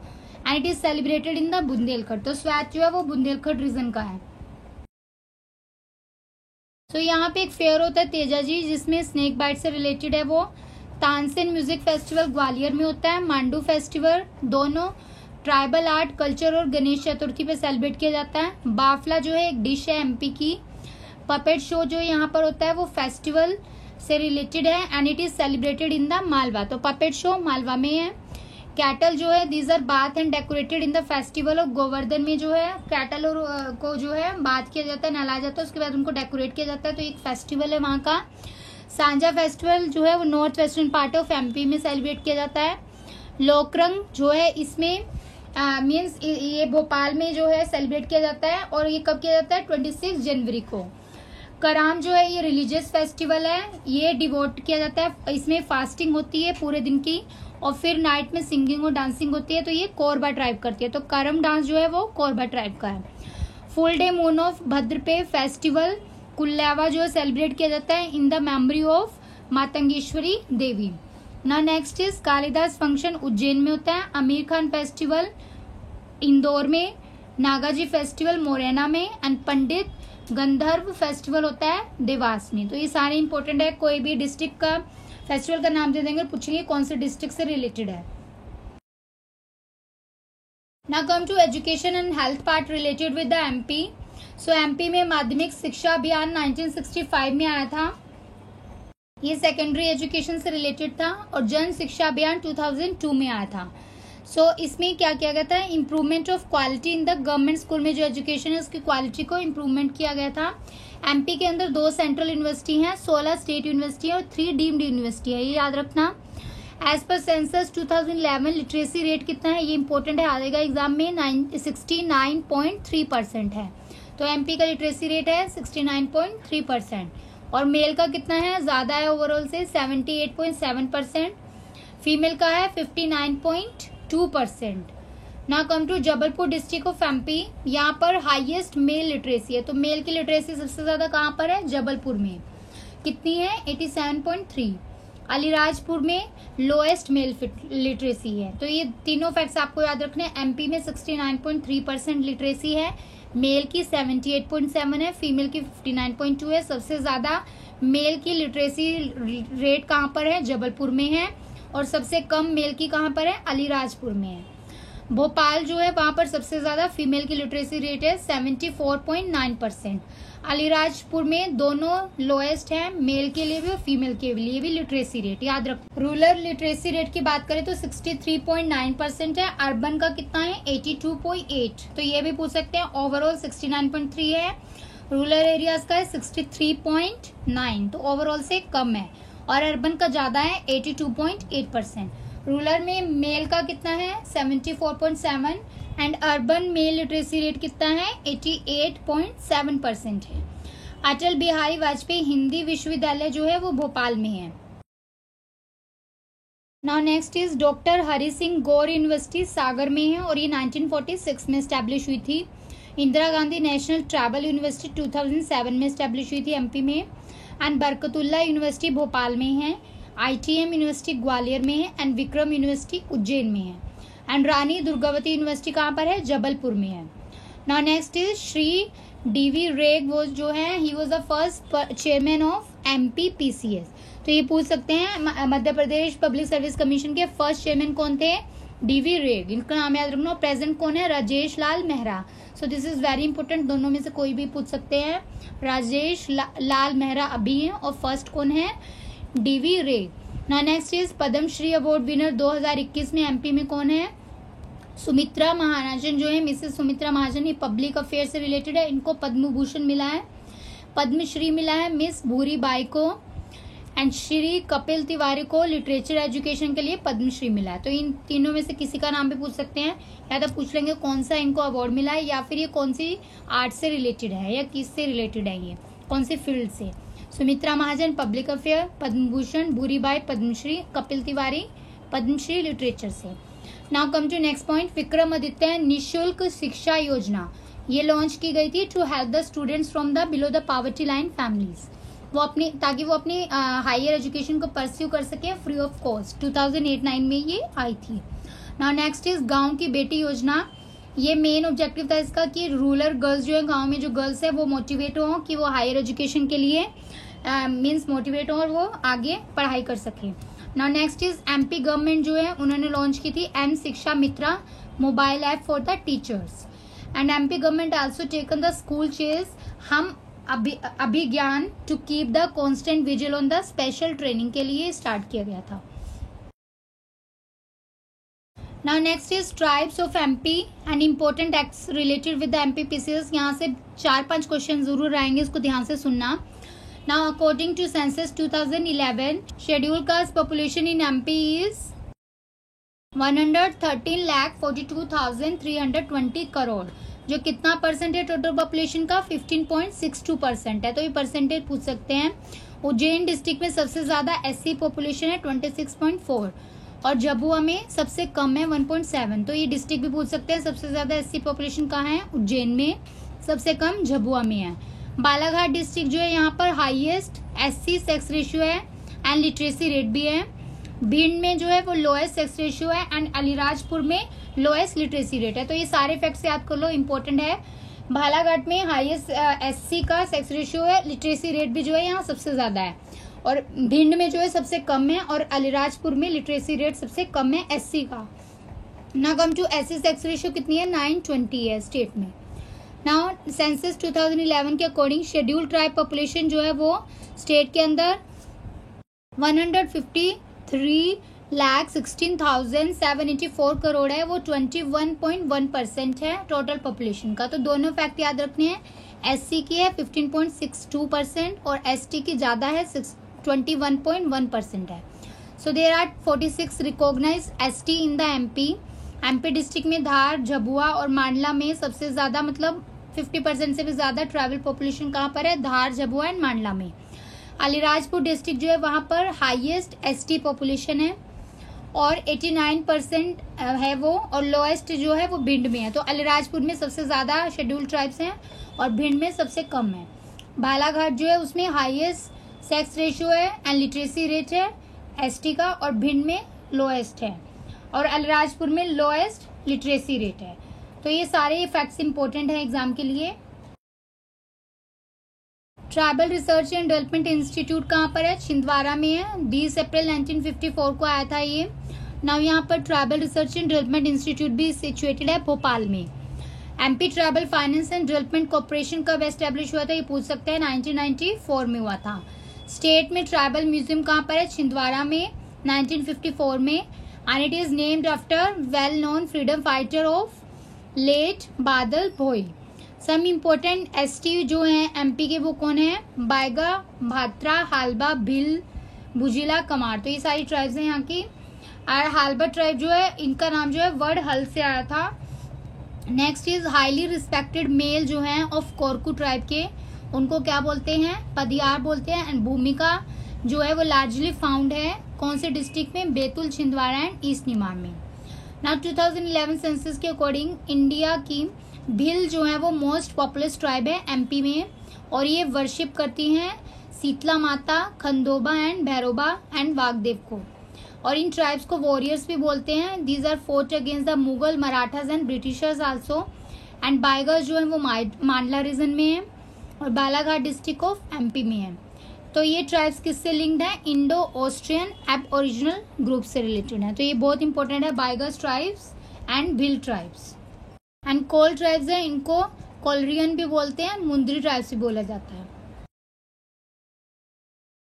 and it is celebrated in the Bundelkhand. तो स्वैत जो है वो Bundelkhand reason का है। तो यहाँ पे एक फेयर होता है तेजाजी, जिसमें स्नेक बाइट से रिलेटेड है वो। तानसेन म्यूजिक फेस्टिवल ग्वालियर में होता है। मांडू फेस्टिवल दोनों ट्राइबल आर्ट, कल्चर और गणेश चतुर्थी पे सेलिब्रेट किया जाता है। बाफला जो है एक डिश है एमपी की। पपेट शो जो यहाँ पर होता है वो फेस्टिवल से रिलेटेड है, and it is celebrated in the Malwa. तो पपेट शो मालवा में है। कैटल जो है these are bath and decorated in the festival of Govardhan में जो है कैटल और को जो है बाथ किया जाता है, नहलाया जाता है, उसके बाद उनको डेकोरेट किया जाता है। तो एक फेस्टिवल है वहाँ का। सांझा फेस्टिवल जो है वो north western part of MP में सेलिब्रेट किया जाता है। लोकरंग जो है इसमें मीन्स ये भोपाल में जो है सेलिब्रेट किया जाता है और ये कब किया जाता है 26 जनवरी को। कराम जो है ये रिलीजियस फेस्टिवल है, ये डिवोट किया जाता है, इसमें फास्टिंग होती है पूरे दिन की और फिर नाइट में सिंगिंग और डांसिंग होती है। तो ये कोरबा ट्राइब करती है, तो करम डांस जो है वो कोरबा ट्राइब का है। Full day moon of Bhadrapad festival Kullawa जो है सेलिब्रेट किया जाता है in the memory of Matangeshwari Devi. ना next is Kalidas function Ujjain में होता है। आमिर खान फेस्टिवल इंदौर में, नागाजी फेस्टिवल मोरेना में एंड पंडित गंधर्व फेस्टिवल होता है देवास में। तो ये सारे इंपॉर्टेंट है। कोई भी डिस्ट्रिक्ट का फेस्टिवल का नाम दे देंगे और पूछेंगे कौन से डिस्ट्रिक्ट से रिलेटेड है। Now come to education and health part related with the MP. So MP में माध्यमिक शिक्षा अभियान 1965 में आया था, ये सेकेंडरी एजुकेशन से रिलेटेड था। और जन शिक्षा अभियान 2002 में आया था। सो इसमें क्या किया गया था, improvement of quality in the government school में जो एजुकेशन है उसकी क्वालिटी को इम्प्रूवमेंट किया गया था। एमपी के अंदर 2 सेंट्रल यूनिवर्सिटी हैं, 16 स्टेट यूनिवर्सिटी है और 3 डीम्ड यूनिवर्सिटी है, ये याद रखना। As per census 2011 literacy rate कितना है, ये इंपॉर्टेंट है, आएगा एग्जाम में 69.3% है। तो एमपी का लिटरेसी रेट है 69.3% और मेल का कितना है, ज्यादा है ओवरऑल से 78.7%, फीमेल का है 59.2%। Now come to Jabalpur district of MP, यहाँ पर हाईएस्ट मेल लिटरेसी है। तो मेल की लिटरेसी सबसे ज्यादा कहाँ पर है, जबलपुर में, कितनी है 87.3। अलीराजपुर में लोएस्ट मेल लिटरेसी है। तो ये तीनों फैक्ट्स आपको याद रखने हैं। एमपी में 69.3% लिटरेसी है, मेल की 78.7 है, फीमेल की 59.2 है। सबसे ज्यादा मेल की लिटरेसी रेट कहाँ पर है, जबलपुर में है, और सबसे कम मेल की कहाँ पर है, अलीराजपुर में है। भोपाल जो है वहां पर सबसे ज्यादा फीमेल की लिटरेसी रेट है 74.9%। अलीराजपुर में दोनों लोएस्ट है, मेल के लिए भी और फीमेल के लिए भी लिटरेसी रेट याद रखो। रूरल लिटरेसी रेट की बात करें तो 63.9% है, अर्बन का कितना है 82.8। तो ये भी पूछ सकते हैं। ओवरऑल 69.3 है, रूरल एरियाज का है 63.9, तो ओवरऑल से कम है, और अर्बन का ज्यादा है 82.8%। रूरल में मेल का कितना है 74.7 and urban mail literacy rate कितना है 88.7% है। अटल बिहारी वाजपेयी हिंदी विश्वविद्यालय जो है वो भोपाल में है। Now next is doctor Hari Singh Gour university Sagar में है और ये 1946 में स्टैब्लिश हुई थी। Indira Gandhi national tribal university 2007 में स्टैब्लिश हुई थी एमपी में। एंड बरकतुल्ला यूनिवर्सिटी भोपाल में है, ITM यूनिवर्सिटी ग्वालियर में है एंड विक्रम यूनिवर्सिटी उज्जैन में है। एंड रानी दुर्गावती यूनिवर्सिटी कहाँ पर है, जबलपुर में है। Now next is Shri DV रेग वो जो है he was the first chairman of MPPCS। तो ये पूछ सकते हैं Madhya Pradesh public service commission के फर्स्ट चेयरमैन कौन थे, DV रेग, इनका नाम याद रखना। प्रेजेंट कौन है, Rajesh Lal Mehra. So this is very important, दोनों में से कोई भी पूछ सकते हैं। राजेश लाल मेहरा अभी है और फर्स्ट कौन है, DV रेग। ना next is Padma Shri award winner 2021 में एमपी में कौन है, सुमित्रा महाजन जो है, मिसेस सुमित्रा महाजन, ये पब्लिक अफेयर से रिलेटेड है, इनको पद्म भूषण मिला है, पद्मश्री मिला है मिस भूरी बाई को, एंड श्री कपिल तिवारी को लिटरेचर एजुकेशन के लिए पद्मश्री मिला है। तो इन तीनों में से किसी का नाम भी पूछ सकते हैं, या तो पूछ लेंगे कौन सा इनको अवार्ड मिला है, या फिर ये कौन सी आर्ट से रिलेटेड है या किस से रिलेटेड है, ये कौन सी फील्ड से। Sumitra Mahajan public affair, Padma Bhushan, Bhuribai Padma Shri, Kapil Tiwari Padma Shri literature से। Now come to next point, Vikramaditya निःशुल्क शिक्षा योजना ये लॉन्च की गई थी to help the students from the below the poverty line families, वो अपनी ताकि वो अपनी हायर एजुकेशन को परस्यू कर सके फ्री ऑफ कॉस्ट। 2008-9 में ये आई थी। नाउ नेक्स्ट इज गांव की बेटी योजना, ये मेन ऑब्जेक्टिव था इसका कि रूरल गर्ल्स जो है, गांव में जो गर्ल्स है वो मोटिवेट हो कि वो हायर एजुकेशन के लिए मीन्स मोटिवेट हो और वो आगे पढ़ाई कर सके। Now next is MP government जो है उन्होंने लॉन्च की थी M Shiksha Mitra mobile app for the teachers. And MP government also taken the school Chale Hum Abhiyan to keep the constant vigil on the special training के लिए स्टार्ट किया गया था। Now next is tribes of MP and important acts related with the MP PCS. यहाँ से 4-5 question जरूर आएंगे, इसको ध्यान से सुनना। Now according to census 2011 schedule caste population in MP is 113,42,320 crore, जो कितना परसेंट है टोटल पॉपुलेशन का? 15.62% है। तो ये परसेंटेज पूछ सकते हैं। उज्जैन डिस्ट्रिक्ट में सबसे ज्यादा एससी पॉपुलेशन है 26.4 और झाबुआ में सबसे कम है 1.7। तो ये डिस्ट्रिक्ट भी पूछ सकते हैं। सबसे ज्यादा एससी पॉपुलेशन कहाँ है? उज्जैन में। सबसे कम झाबुआ में है। बालाघाट डिस्ट्रिक्ट जो है यहाँ पर हाईएस्ट एससी सेक्स रेशियो है एंड लिटरेसी रेट भी है। भिंड में जो है वो लोएस्ट सेक्स रेशियो है एंड अलीराजपुर में लोएस्ट लिटरेसी रेट है। तो ये सारे फैक्ट्स याद कर लो, इंपॉर्टेंट है। बालाघाट में हाईएस्ट एससी का सेक्स रेशियो है, लिटरेसी रेट भी जो है यहाँ सबसे ज्यादा है, और भिंड में जो है सबसे कम है, और अलीराजपुर में लिटरेसी रेट सबसे कम है एससी का। ना come to SC sex ratio कितनी है? 920 है स्टेट में। नाउ सेंसस 2011 के अकॉर्डिंग शेड्यूल ट्राइब पॉपुलेशन जो है वो स्टेट के अंदर 153,16,784 करोड़ है। वो 21.1% है टोटल पॉपुलेशन का। तो दोनों फैक्ट याद रखने हैं। एससी की है 15.62% और एसटी की ज्यादा है 21.1% है। So there are 46 recognised ST in the MP. MP district में धार, झाबुआ और मांडला में सबसे ज्यादा, मतलब 50% से भी ज्यादा ट्राइबल पॉपुलेशन कहाँ पर है? धार, झाबुआ एंड मांडला में। अलीराजपुर डिस्ट्रिक्ट जो है वहां पर हाईएस्ट एसटी पॉपुलेशन है और 89% है वो, और लोएस्ट जो है वो भिंड में है। तो अलीराजपुर में सबसे ज्यादा शेड्यूल ट्राइब्स हैं और भिंड में सबसे कम है। बालाघाट जो है उसमें हाईएस्ट सेक्स रेशियो है एंड लिटरेसी रेट है एसटी का, और भिंड में लोएस्ट है, और अलीराजपुर में लोएस्ट लिटरेसी रेट है। तो ये सारे फैक्ट्स इंपॉर्टेंट है एग्जाम के लिए। Tribal research and development institute कहाँ पर है? छिंदवाड़ा में है। 20 अप्रैल 1954 को आया था ये। नाउ यहाँ पर tribal research and development institute भी सिचुएटेड है भोपाल में। MP tribal finance and development corporation कब एस्टेब्लिश हुआ था? ये पूछ सकते हैं। 1994 में हुआ था। स्टेट में ट्राइबल म्यूजियम कहाँ पर है? छिंदवाड़ा में 1954 में, and it is named after well known freedom fighter of late Badal Bhoi. Some important ST जो है एमपी के वो कौन है? बायगा, भात्रा, हालबा, भिल, बुजिला, कमार। तो ये सारी ट्राइब्स हैं यहाँ की। और हालबा ट्राइब जो है इनका नाम जो है वर्ड हल से आया था। Next is highly respected male जो है ऑफ कोरकू ट्राइब के, उनको क्या बोलते हैं? पदियार बोलते हैं। एंड भूमिका जो है वो लार्जली फाउंड है कौन से डिस्ट्रिक्ट में? बैतूल, छिंदवाड़ा एंड ईस्ट निमाड़ में। नाउ 2011 सेंसस के अकॉर्डिंग इंडिया की भिल जो है वो मोस्ट पॉपुलर ट्राइब है एमपी में, और ये वर्शिप करती हैं शीतला माता, खंडोबा एंड भैरोबा एंड वागदेव को। और इन ट्राइब्स को वॉरियर्स भी बोलते हैं। These are fought against the Mughal, Marathas and Britishers also. And Baigas जो है वो मांडला रीजन में है और बालाघाट डिस्ट्रिक्ट ऑफ एमपी में है। तो ये ट्राइब्स किससे लिंक्ड है? Indo Austrian aboriginal group से रिलेटेड है। तो ये बहुत इंपॉर्टेंट है, Baigas tribes and Bhil tribes. And Kol tribes है, इनको कोलरियन भी बोलते हैं, मुंद्री ट्राइब्स भी बोला जाता है।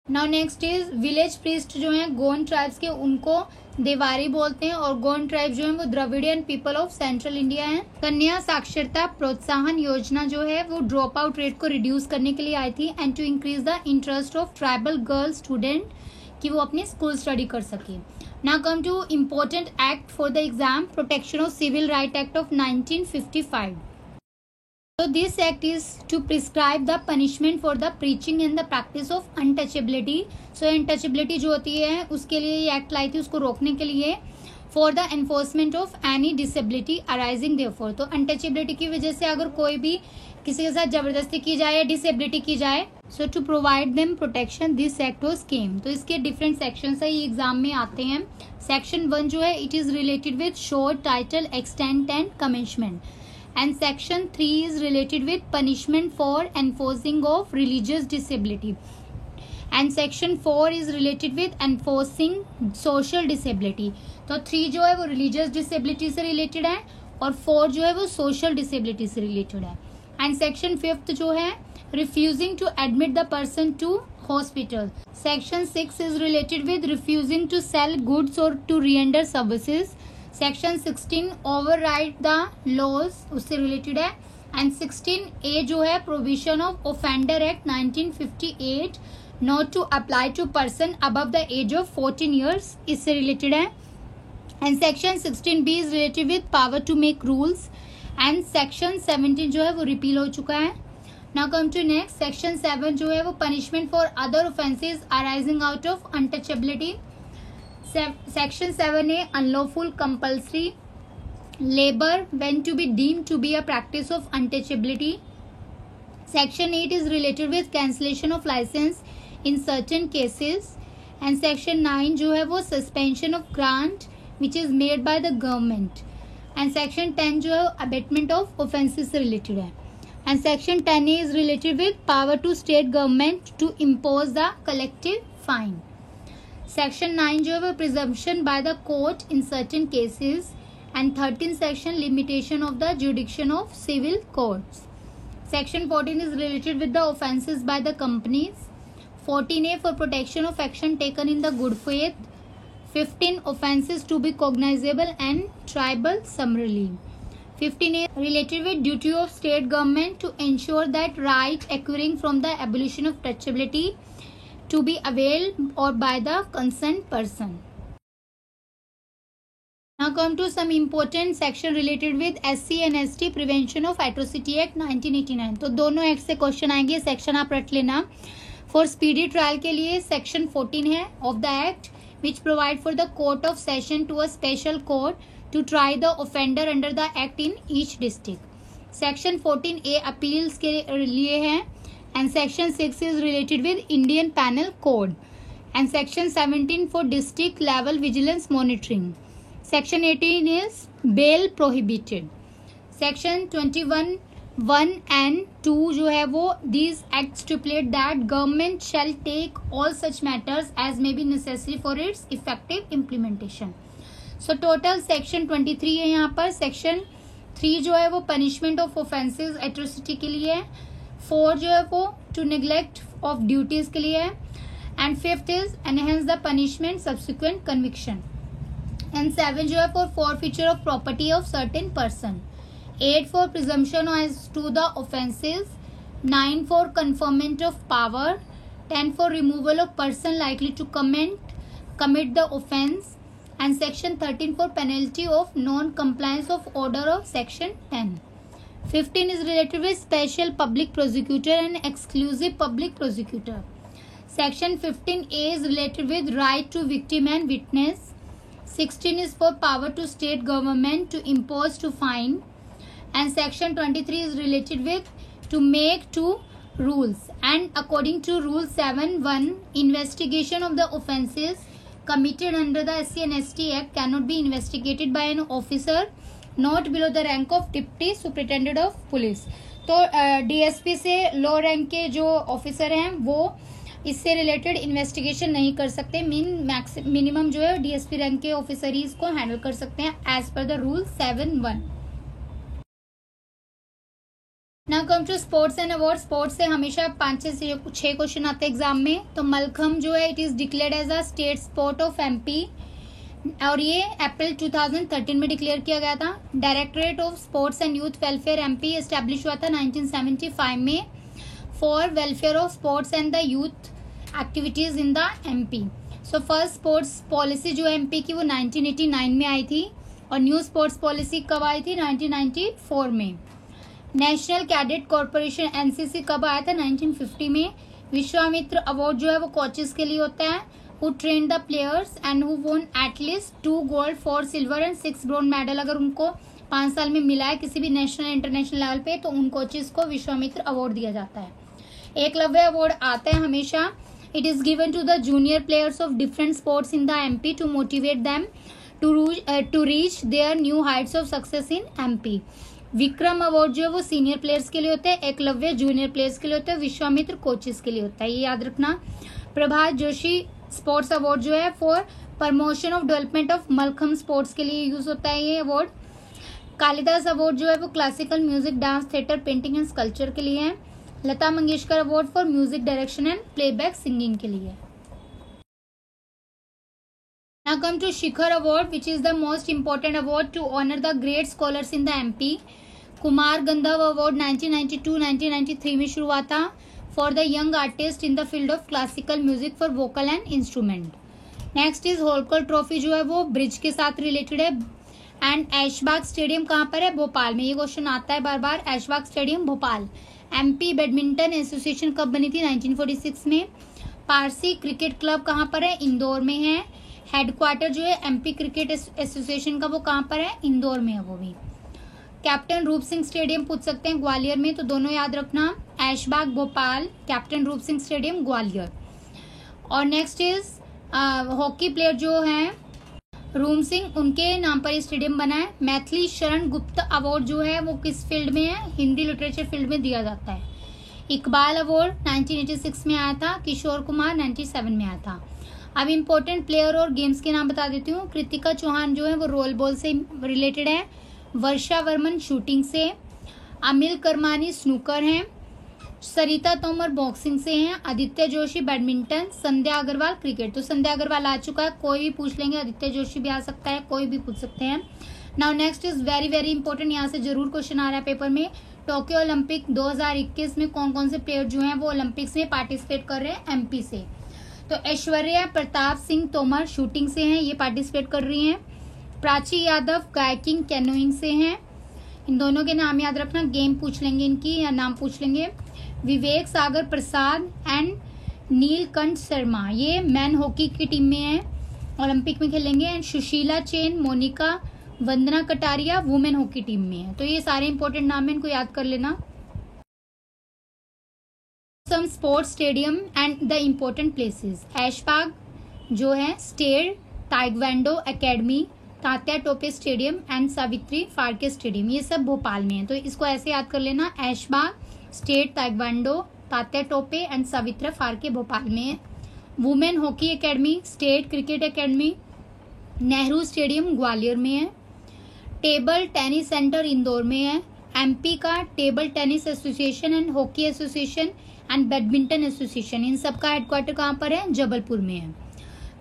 Now next is village priest जो है गोंड ट्राइब्स के, उनको देवारी बोलते हैं, और गोंड ट्राइब जो है वो Dravidian people of central India है। कन्या साक्षरता प्रोत्साहन योजना जो है वो ड्रॉप आउट रेट को रिड्यूस करने के लिए आई थी and to increase the interest of tribal girl student कि वो अपनी स्कूल स्टडी कर सके। Now come to important act for the exam, Protection of Civil Right Act of 1955. So this act is to prescribe the punishment for the preaching and the practice of untouchability. So untouchability जो होती है उसके लिए ये act लाई थी, उसको रोकने के लिए, for the enforcement of any disability arising therefore. तो untouchability की वजह से अगर कोई भी किसी के साथ जबरदस्ती की जाए या डिसेबिलिटी की जाए, so to provide them protection this act was came. तो इसके डिफरेंट सेक्शंस है, ये एग्जाम में आते हैं। सेक्शन 1 जो है इट इज रिलेटेड विद शोर, title, extent and commencement, and section 3 is related with punishment for enforcing of religious disability, and section 4 is related with enforcing social disability. तो 3 जो है वो रिलीजियस डिसेबिलिटी से रिलेटेड है और 4 जो है वो सोशल डिसेबिलिटी से रिलेटेड है। एंड सेक्शन 5 जो है refusing to admit the person to hospital. Section 6 is related with refusing to sell goods or to render services. Section 16 override the laws, उससे रिलेटेड है। एंड 16A जो है provision of offender act 1958 not to apply to person above the age of 14 years, इससे related है। And section 16B is related with power to make rules. And section 17 जो है वो repeal हो चुका है। Now come to next, section 7 जो है वो punishment for other offences arising out of untouchability. Section 7A unlawful compulsory labor when to be deemed to be a practice of untouchability. Section 8 is related with cancellation of license in certain cases. And section 9 जो है वो suspension of grant which is made by the government. And section 10 जो है abatement of offences से related है. And section 10A is related with power to state government to impose the collective fine. Section 9 जो है वो presumption by the court in certain cases. And 13 section limitation of the jurisdiction of civil courts. Section 14 is related with the offences by the companies. 14A for protection of action taken in the good faith. 15 offences to be cognizable and triable summarily. 15A related with duty of state government to ensure that right accruing from the abolition of touchability to be availed or by the concerned person. Now come to some important section related with SC and ST Prevention of Atrocity Act 1989. तो दोनों act से question आएंगे, section आप रट लेना। For speedy trial के लिए section 14 है of the act which provide for the court of session to a special court to try the offender under the act in each district. Section 14A appeals के लिए है। And section 6 is related with Indian penal code. And section 17 for district level vigilance monitoring. Section 18 is bail prohibited. Section 21 1 and 2 जो है वो these acts stipulate that government shall take all such matters as may be necessary for its effective implementation. So total section 23 है यहाँ पर। section 3 जो है वो punishment of offences atrocity के लिए है। 4 जो है वो to neglect of duties के लिए है। and 5th is enhance the punishment subsequent conviction. And 7 जो है for forfeiture of property of certain person. 8 for presumption as to the offences. 9 for conferment of power. 10 for removal of person likely to commit the offence. And section 13 for penalty of non-compliance of order of section 10. 15 is related with special public prosecutor and exclusive public prosecutor. Section 15A is related with right to victim and witness. 16 is for power to state government to impose to fine. And section 23 is related with to make two rules. And according to rule 7(1), investigation of the offences committed under the SC and ST Act cannot be investigated by an officer not below the rank of deputy superintendent of police. तो DSP से लो rank के जो officer हैं वो इससे related investigation नहीं कर सकते। मिनिमम जो है डीएसपी रैंक के ऑफिसर ही इसको हैंडल कर सकते हैं as per the rule 7(1). Now come to sports and award. Sports से हमेशा 5 से 6 क्वेश्चन आते हैं एग्जाम में। तो मलखम्ब जो है it is declared as a state sport of MP और ये अप्रैल 2013 में डिक्लेयर किया गया था। Directorate of sports and youth welfare MP establish हुआ था 1975 में for welfare of sports and the youth activities in the MP. So first sports policy जो एमपी की वो 1989 में आई थी और न्यू स्पोर्ट्स पॉलिसी कब आई थी 1994 में। नेशनल कैडेट कॉर्पोरेशन एनसीसी कब आया था 1950 में। विश्वामित्र अवार्ड जो है वो कोचेस के लिए होता है who train the players and who वोन at least 2 gold 4 silver and 6 bronze medal. अगर उनको 5 साल में मिला है किसी भी नेशनल इंटरनेशनल लेवल पे तो उन कोचेस को विश्वामित्र अवार्ड दिया जाता है। एकलव्य अवार्ड आता है हमेशा। It is given to the junior players of different sports in the MP to motivate them to reach their new heights of success in MP. Vikram award जो है वो सीनियर प्लेयर्स के लिए होता है। एकलव्य जूनियर प्लेयर्स के लिए होता है। विश्वामित्र कोचेस के लिए होता है, ये याद रखना। प्रभात जोशी स्पोर्ट्स अवार्ड जो है for promotion of development of mallakhamb sports के लिए यूज होता है ये अवार्ड। कालिदास अवार्ड जो है वो classical music dance theatre painting and sculpture के लिए है। Lata Mangeshkar award for music direction and playback singing के लिए। Now come to Shikhar Award, which is the most important award to honor the great scholars in the MP. Kumar Gandharva award 1992-1993 में शुरू हुआ था for the young artist in the field of classical music for vocal and instrument. Next is Holkar trophy जो है वो bridge के साथ related है. एंड ऐशबाग स्टेडियम कहाँ पर है? भोपाल में. ये क्वेश्चन आता है बार बार. Aishbagh stadium Bhopal. MP badminton association कब बनी थी? 1946 में. पारसी क्रिकेट क्लब कहाँ पर है? इंदौर में है. हेडक्वार्टर जो है एमपी क्रिकेट एसोसिएशन का वो कहाँ पर है? इंदौर में है वो भी. कैप्टन रूप सिंह स्टेडियम पूछ सकते हैं ग्वालियर में, तो दोनों याद रखना. ऐशबाग भोपाल, कैप्टन रूप सिंह स्टेडियम ग्वालियर. और नेक्स्ट इज हॉकी प्लेयर जो हैं रूम सिंह, उनके नाम पर स्टेडियम बना है. मैथिली शरण गुप्त अवार्ड जो है वो किस फील्ड में है? हिंदी लिटरेचर फील्ड में दिया जाता है. इकबाल अवार्ड 1986 में आया था. किशोर कुमार 97 में आया था. अब इम्पोर्टेंट प्लेयर और गेम्स के नाम बता देती हूँ. कृतिका चौहान जो है वो रोल बॉल से रिलेटेड है. वर्षा वर्मन शूटिंग से. अमिल करमानी स्नूकर हैं. सरिता तोमर बॉक्सिंग से हैं. आदित्य जोशी बैडमिंटन. संध्या अग्रवाल क्रिकेट. तो संध्या अग्रवाल आ चुका है, कोई भी पूछ लेंगे. आदित्य जोशी भी आ सकता है, कोई भी पूछ सकते हैं. Now next is very very important, यहाँ से जरूर क्वेश्चन आ रहा है पेपर में. टोक्यो ओलंपिक 2021 में कौन कौन से प्लेयर जो हैं वो ओलंपिक्स में पार्टिसिपेट कर रहे हैं एमपी से? तो ऐश्वर्या प्रताप सिंह तोमर शूटिंग से हैं, ये पार्टिसिपेट कर रही हैं. प्राची यादव कायाकिंग कैनोइंग से हैं. इन दोनों के नाम याद रखना. गेम पूछ लेंगे इनकी या नाम पूछ लेंगे. विवेक सागर प्रसाद एंड नीलकंठ शर्मा, ये मैन हॉकी की टीम में है, ओलंपिक में खेलेंगे. And Sushila Chanu, Monika, Vandana Kataria women hockey team में है. तो ये सारे इंपॉर्टेंट नाम है, इनको याद कर लेना. Some sports stadium and the important places. Aishbagh जो है state taekwondo academy, Tatya Tope stadium and Savitri Phadke stadium, ये सब भोपाल में है. तो इसको ऐसे याद कर लेना. Aishbagh, state taekwondo, Tatya Tope and Savitra Phadke Bhopal में है. Women hockey academy, state cricket academy, Nehru stadium Gwalior में है. टेबल टेनिस सेंटर इंदौर में है. एमपी का table tennis association and hockey association and badminton association, इन सब का हेडक्वार्टर कहाँ पर है? जबलपुर में है.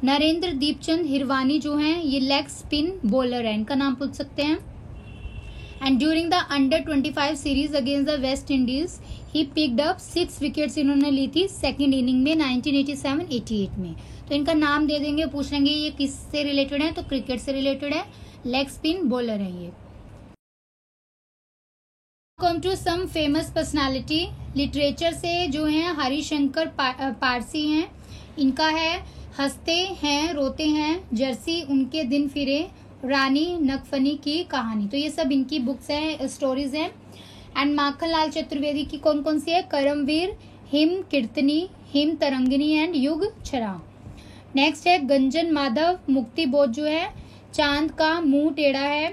नरेंद्र दीपचंद हिरवानी जो हैं ये लेग स्पिन बॉलर है, इनका नाम पूछ सकते हैं. And during the under 25 series against the West Indies he picked up 6 wickets इन्होंने ली थी सेकंड इनिंग में 1987-88 में. तो इनका नाम दे देंगे, पूछ लेंगे ये किससे रिलेटेड है, तो क्रिकेट से रिलेटेड है, लेग स्पिन बॉलर है ये. Come to some famous personality. Literature से जो है हरिशंकर पारसी हैं, इनका है हंसते हैं रोते हैं, जर्सी उनके दिन फिरे, रानी नकफनी की कहानी. तो ये सब इनकी बुक्स हैं, स्टोरीज हैं. एंड माखनलाल चतुर्वेदी की कौन कौन सी है? करमवीर, हिम कीर्तनी, हिम तरंगिनी एंड युग छरा. नेक्स्ट है गंजन माधव मुक्ति बोध जो है चांद का मुंह टेढ़ा है,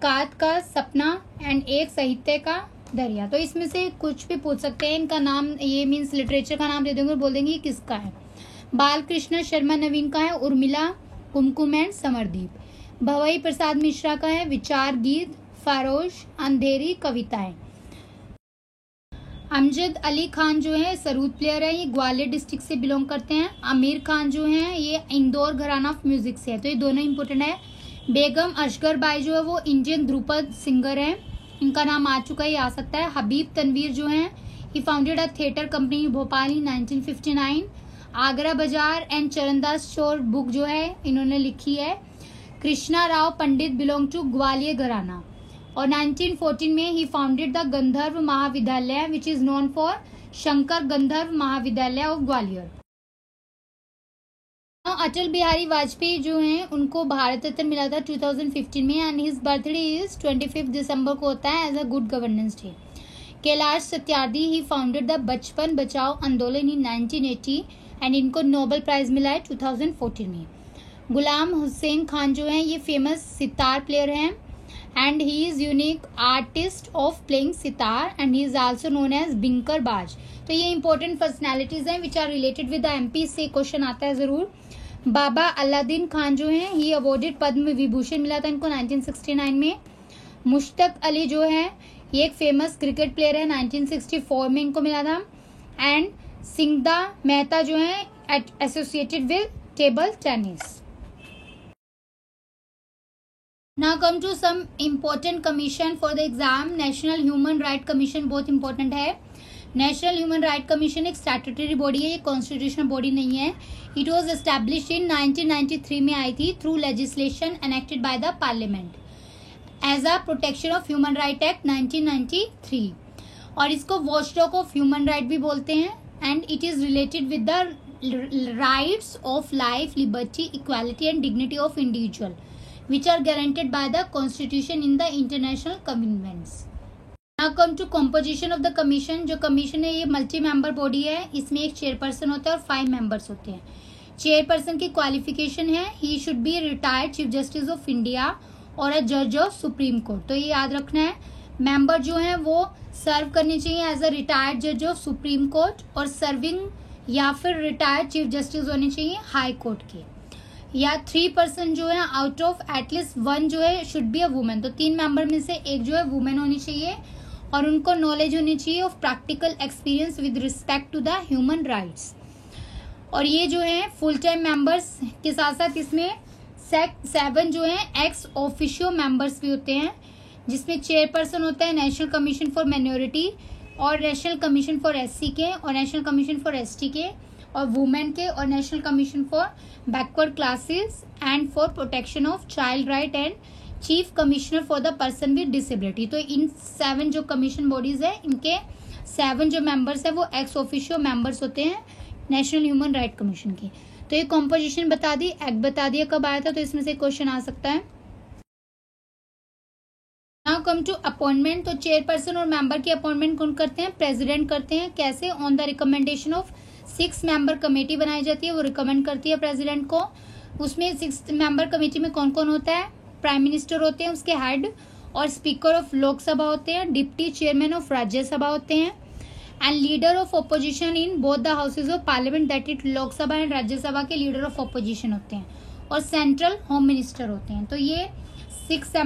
कात का सपना एंड एक साहित्य का दरिया. तो इसमें से कुछ भी पूछ सकते हैं. इनका नाम ये मीन्स लिटरेचर का नाम दे देंगे और बोल देंगे किसका है. बालकृष्ण शर्मा नवीन का है उर्मिला, कुमकुम एंड समरदीप. भवई प्रसाद मिश्रा का है विचार गीत, फारोश, अंधेरी कविताएं. अमजद अली खान जो है सरूद प्लेयर है, ये ग्वालियर डिस्ट्रिक्ट से बिलोंग करते हैं. आमिर खान जो है ये इंदौर घराना ऑफ म्यूजिक से है. तो ये दोनों इंपॉर्टेंट है. बेगम असगर बाई जो है वो इंडियन ध्रुपद सिंगर है, इनका नाम आ चुका है, ये आ सकता है. हबीब तनवीर जो है he founded a theatre company Bhopal in 1959. Agra Bazaar and Charandas चोर बुक जो है इन्होंने लिखी है. Krishna Rao Pandit belong to Gwalior gharana. और 1914 में he founded the Gandharva Mahavidyalaya which is known for Shankar Gandharva Mahavidyalaya of Gwalior. Atal Bihari Vajpayee जो हैं उनको भारत रत्न मिला था 2015 में एंड हिज बर्थडे इज 25 दिसंबर को होता है as a good governance day. Kailash Satyarthi he founded the Bachpan Bachao Andolan in 1980 and इनको नोबेल प्राइज मिला है 2014 में. गुलाम हुसैन खान जो हैं ये फेमस सितार प्लेयर हैं and he is unique artist of playing sitar and he is also known as Binkar Baaz. तो ये इंपॉर्टेंट पर्सनैलिटीज हैं which are related with the MP, से क्वेश्चन आता है जरूर. बाबा अलादीन खान जो हैं ही अवॉर्डेड पद्म विभूषण मिला था इनको 1969 में. मुश्तक अली जो है ये एक फेमस क्रिकेट प्लेयर है, 1964 में इनको मिला था. एंड सिंगदा मेहता जो है associated with table tennis. Now come to some important commission for the exam. National human right commission बहुत इंपॉर्टेंट है. नेशनल ह्यूमन राइट कमीशन एक स्टैट्यूटरी बॉडी है, ये कॉन्स्टिट्यूशनल बॉडी नहीं है. इट वॉज एस्टैब्लिश्ड इन 1993 में आई थी through legislation enacted by the parliament as a protection of human right act 1993. और इसको वॉचडॉग ऑफ ह्यूमन राइट भी बोलते हैं. And it is related with the rights of life, liberty, equality and dignity of individual which are guaranteed by the constitution in the international conventions. Now come to composition of the commission. जो commission है ये multi member body है. इसमें एक chairperson होता है और 5 members होते हैं. चेयरपर्सन की क्वालिफिकेशन है he should be retired chief justice of India और अ जज ऑफ सुप्रीम कोर्ट. तो ये याद रखना है. मेंबर जो है वो सर्व करनी चाहिए एज अ रिटायर्ड जज ऑफ सुप्रीम कोर्ट और सर्विंग या फिर रिटायर्ड चीफ जस्टिस होने चाहिए हाई कोर्ट के. या 3% जो है आउट ऑफ एटलीस्ट 1 जो है शुड बी अ वुमेन. तो 3 मेंबर में से एक जो है वुमेन होनी चाहिए और उनको नॉलेज होनी चाहिए of practical experience with respect to the human rights. और ये जो है फुल टाइम मेंबर्स के साथ साथ इसमें 7 जो है एक्स ऑफिशियो मेंबर्स भी होते हैं, जिसमें चेयरपर्सन होता है नेशनल कमीशन फॉर माइनॉरिटी और नेशनल कमीशन फॉर SC के और नेशनल कमीशन फॉर ST के और वुमेन के और national commission for backward classes and for protection of child right and chief commissioner for the person with disability. तो इन 7 जो commission bodies है इनके 7 जो मेंबर्स है वो एक्स ऑफिशियो मेंबर्स होते हैं नेशनल ह्यूमन राइट कमीशन के. तो ये कॉम्पोजिशन बता दी, एक्ट बता दिया कब आया था, तो इसमें से क्वेश्चन आ सकता है. Now come to appointment. तो चेयरपर्सन और मेंबर की अपॉइंटमेंट कौन करते हैं? प्रेसिडेंट करते हैं. कैसे? On the recommendation of 6 member committee बनाई जाती है, वो रिकमेंड करती है प्रेसिडेंट को. उसमें 6 मेंबर कमेटी में कौन कौन होता है? प्राइम मिनिस्टर होते हैं उसके हेड और स्पीकर ऑफ लोकसभा होते हैं, डिप्टी चेयरमैन ऑफ राज्यसभा होते हैं and leader of opposition in both the houses of parliament, that it Lok Sabha and Rajya Sabha के लीडर ऑफ ऑपोजिशन होते हैं और सेंट्रल होम मिनिस्टर होते हैं. तो ये 6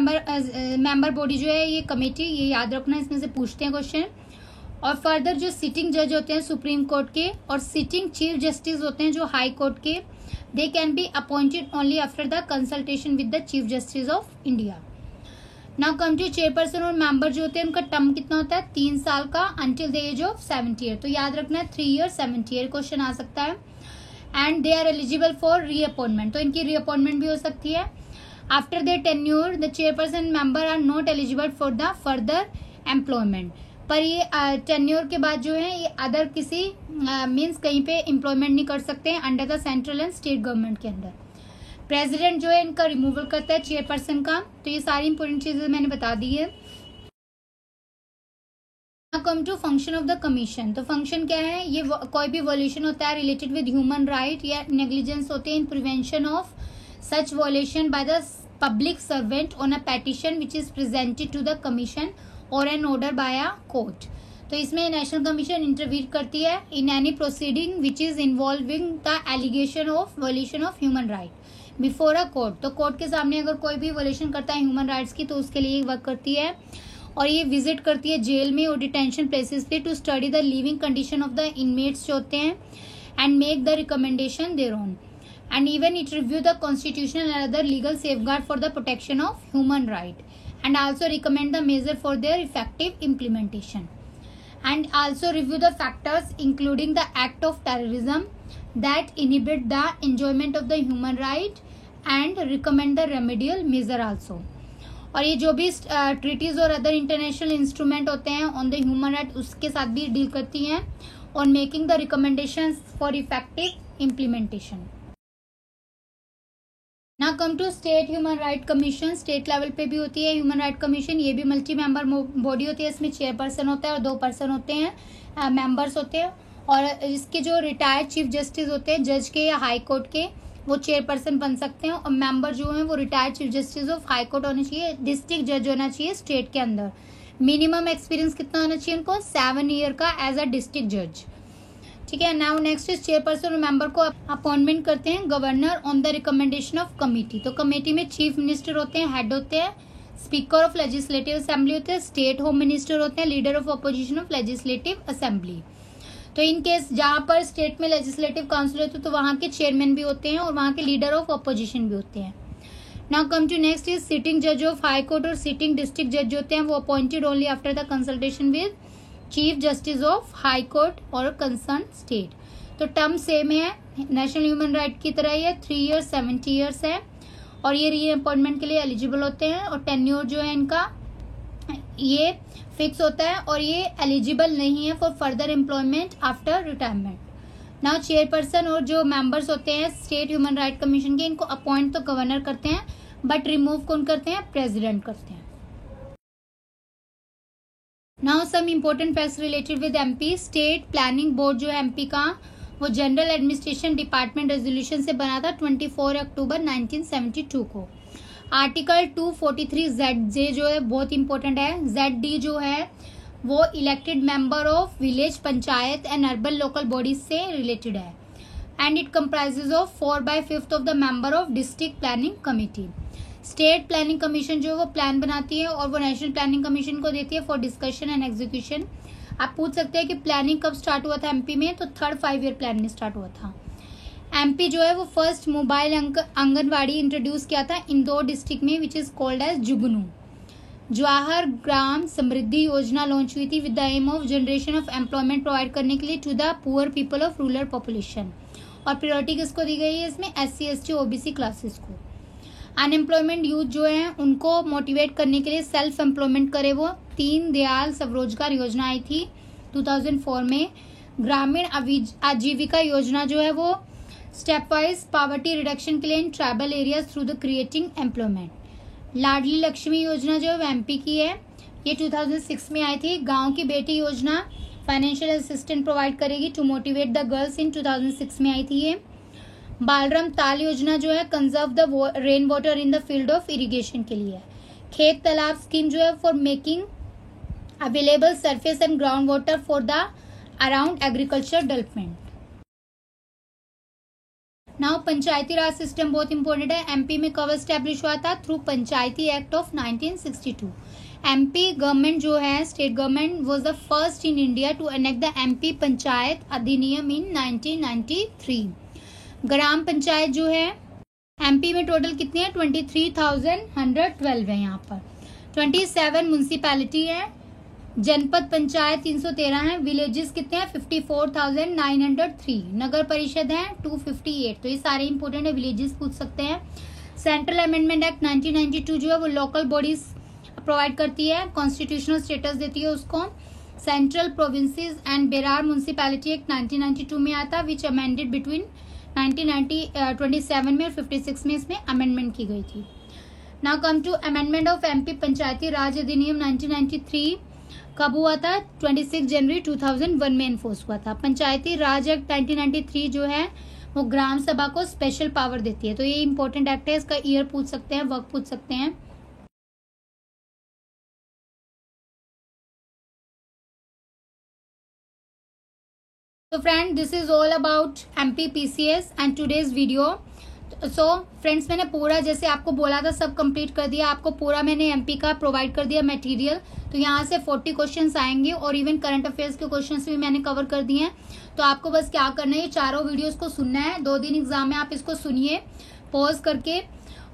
मेंबर बॉडी जो है ये कमेटी, ये याद रखना, इसमें से पूछते हैं क्वेश्चन. और फर्दर जो सिटिंग जज होते हैं सुप्रीम कोर्ट के और सिटिंग चीफ जस्टिस होते हैं जो हाई कोर्ट के, they can be appointed only after the consultation with the chief justice of India. Now come to chairperson और मेंबर जो होते हैं उनका टर्म कितना होता है? 3 साल का until the age of 70 year. तो याद रखना है 3 ईयर 70 ईयर क्वेश्चन आ सकता है. And they are eligible for reappointment. तो इनकी रीअपॉइंटमेंट भी हो सकती है. After their tenure the chairperson member are not eligible for the further employment. पर ये टेन्योर के बाद जो है ये अदर किसी मीन्स कहीं पे एम्प्लॉयमेंट नहीं कर सकते हैं under the central and state government के अंदर. प्रेसिडेंट जो है इनका रिमूवल करता है चेयरपर्सन का. तो ये सारी इंपॉर्टेंट चीजें मैंने बता दी है. Come to function of the commission. तो फंक्शन क्या है? ये कोई भी वॉल्यूशन होता है रिलेटेड विद ह्यूमन राइट या नेग्लिजेंस होते हैं in prevention of such violation by the public servant on a petition which is presented to the commission और an order by a court. तो इसमें नेशनल कमीशन इंटरवीन करती है in any proceeding which is involving the allegation of violation of human right before a court. तो court के सामने अगर कोई भी वॉल्यूशन करता है ह्यूमन राइट्स की तो उसके लिए वर्क करती है. और ये विजिट करती है जेल में और डिटेंशन प्लेसेस पे to study the living condition of the inmates जो होते हैं and make the recommendation there on. And even it review the constitutional and other legal safeguard for the protection of human right and also recommend the measure for their effective implementation and also review the factors including the act of terrorism that inhibit the enjoyment of the human right and recommend the remedial measure also. और ये जो भी treaties और other international instrument होते हैं on the human right उसके साथ भी डील करती हैं on making the recommendations for effective implementation. ना come to state human right commission. State level पे भी होती है ह्यूमन राइट कमीशन. ये भी मल्टी मेंबर बॉडी होती है. इसमें चेयरपर्सन होता है और 2 पर्सन होते हैं मेंबर्स होते हैं. और इसके जो रिटायर्ड चीफ जस्टिस होते हैं जज के या हाई कोर्ट के, वो चेयरपर्सन बन सकते हैं. और मेंबर जो है वो retired chief justice of high court होने चाहिए. डिस्ट्रिक्ट जज होना चाहिए स्टेट के अंदर. मिनिमम एक्सपीरियंस कितना होना चाहिए उनको? 7 ईयर का एज अ डिस्ट्रिक्ट जज. ठीक है. नाउ नेक्स्ट इज चेयरपर्सन और मेंबर को अपॉइंटमेंट करते हैं governor on the recommendation of committee. तो कमेटी में चीफ मिनिस्टर होते हैं, हेड होते हैं, स्पीकर ऑफ लेजिस्लेटिव असेंबली होते हैं, स्टेट होम मिनिस्टर होते हैं, leader of opposition of legislative assembly. तो इन केस जहां पर स्टेट में लेजिस्लेटिव काउंसिल होते हैं तो वहां के चेयरमैन भी होते हैं और वहां के लीडर ऑफ अपोजिशन भी होते हैं. Now come to next is sitting जज ऑफ हाई कोर्ट और सिटिंग डिस्ट्रिक्ट जज होते हैं वो appointed only after the consultation with chief justice of high court और कंसर्न स्टेट। तो टर्म सेम है, नेशनल ह्यूमन राइट की तरह ही है, 3 ईयर्स 70 ईयर्स है और ये री अपॉइंटमेंट के लिए एलिजिबल होते हैं और टेन्योर जो है इनका ये फिक्स होता है और ये एलिजिबल नहीं है for further employment after retirement. Now chairperson और जो मेंबर्स होते हैं स्टेट ह्यूमन राइट कमीशन के, इनको अपॉइंट तो गवर्नर करते हैं बट रिमूव कौन करते हैं, प्रेसिडेंट करते हैं। Now some important facts related with MP. State planning board जो है एमपी का वो जनरल एडमिनिस्ट्रेशन डिपार्टमेंट रेजोल्यूशन से बना था 24 अक्टूबर 1972 को। आर्टिकल 243 ZJ जो है बहुत इंपॉर्टेंट है। ZD जो है वो elected member of village panchayat and urban local bodies से रिलेटेड है and it comprises of 4/5 of the member of district planning committee. State planning commission जो है वो प्लान बनाती है और वो नेशनल प्लानिंग कमीशन को देती है फॉर डिस्कशन एंड एग्जीक्यूशन। आप पूछ सकते हैं कि प्लानिंग कब स्टार्ट हुआ था एमपी में, तो 3rd 5 ईयर प्लान में स्टार्ट हुआ था। एमपी जो है वो फर्स्ट मोबाइल आंगनवाड़ी इंट्रोड्यूस किया था इंदौर डिस्ट्रिक्ट में विच इज कॉल्ड एज जुगनू। जवाहर ग्राम समृद्धि योजना लॉन्च हुई थी with the aim of generation of employment provide करने के लिए to the poor people of rural population. और प्रायोरिटी किसको दी गई है इसमें, SC ST OBC क्लासेस को। अनएम्प्लॉयमेंट यूथ जो है उनको मोटिवेट करने के लिए सेल्फ एम्प्लॉयमेंट करे वो दीन दयाल स्वरोजगार योजना आई थी 2004 में। ग्रामीण आजीविका योजना जो है वो स्टेप वाइज पॉवर्टी रिडक्शन के लिए in tribal areas through the creating employment. Ladli Lakshmi Yojana जो है वो एमपी की है, ये 2006 में आई थी। गांव की बेटी योजना फाइनेंशियल असिस्टेंट प्रोवाइड करेगी टू मोटिवेट द गर्ल्स, इन 2006 में आई थी ये। बालराम ताल योजना जो है conserve the rain water in the field of irrigation के लिए। खेत तालाब स्कीम जो है for making available surface and ground water for the around agriculture development. Now Panchayati Raj system बहुत इंपॉर्टेंट है। एमपी में कब एस्टेब्लिश हुआ था, through Panchayati act of 1962। MP government जो है state government was the first in India to enact the MP Panchayat अधिनियम in 1993। ग्राम पंचायत जो है एमपी में टोटल कितनी है, 23,112 है। यहाँ पर 27 म्यूनिसिपैलिटी है। जनपद पंचायत 313 है। विलेजेस कितने हैं, 54,903। नगर परिषद है 258। तो ये सारे इंपोर्टेंट है, विलेजेस पूछ सकते हैं। सेंट्रल अमेंडमेंट एक्ट 1992 जो है वो लोकल बॉडीज प्रोवाइड करती है, कॉन्स्टिट्यूशनल स्टेटस देती है उसको। Central provinces and Berar municipality act 1992 में आता, विच अमेंडेड बिटवीन 1927 में और 56 में इसमें अमेंडमेंट की गई थी। Now come to amendment of MP Panchayati Raj Adhiniyam 1993 कब हुआ था, 26 जनवरी 2001 में इन्फोर्स हुआ था। पंचायती राज एक्ट 1993 जो है वो ग्राम सभा को स्पेशल पावर देती है। तो ये इंपॉर्टेंट एक्ट है, इसका ईयर पूछ सकते हैं, वर्क पूछ सकते हैं। So friend, this is all about MP PCS and today's video. So friends मैंने पूरा जैसे आपको बोला था सब कंप्लीट कर दिया, आपको पूरा मैंने एमपी का प्रोवाइड कर दिया मटेरियल। तो यहाँ से 40 क्वेश्चंस आएंगे और इवन करंट अफेयर्स के क्वेश्चंस भी मैंने कवर कर दिए हैं। तो आपको बस क्या करना है, ये चारों वीडियोस को सुनना है। 2 दिन एग्जाम में आप इसको सुनिए पॉज करके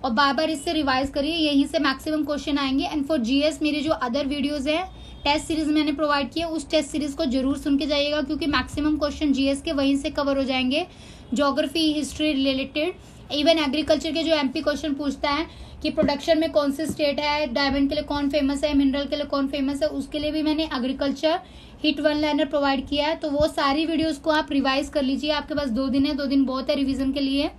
और बार बार इससे रिवाइज करिए, यहीं से मैक्सिमम क्वेश्चन आएंगे। एंड फॉर जीएस मेरी जो अदर वीडियोज है टेस्ट सीरीज मैंने प्रोवाइड किया, उस टेस्ट सीरीज को जरूर सुन के जाइएगा क्योंकि मैक्सिमम क्वेश्चन जीएस के वहीं से कवर हो जाएंगे। Geography, history related, even agriculture के जो एमपी क्वेश्चन पूछता है कि प्रोडक्शन में कौन सी स्टेट है, डायमंड के लिए कौन फेमस है, मिनरल के लिए कौन फेमस है, उसके लिए भी मैंने एग्रीकल्चर हिट 1 लाइनर प्रोवाइड किया है। तो वो सारी वीडियोस को आप रिवाइज कर लीजिए, आपके पास 2 दिन है, 2 दिन बहुत है रिविजन के लिए।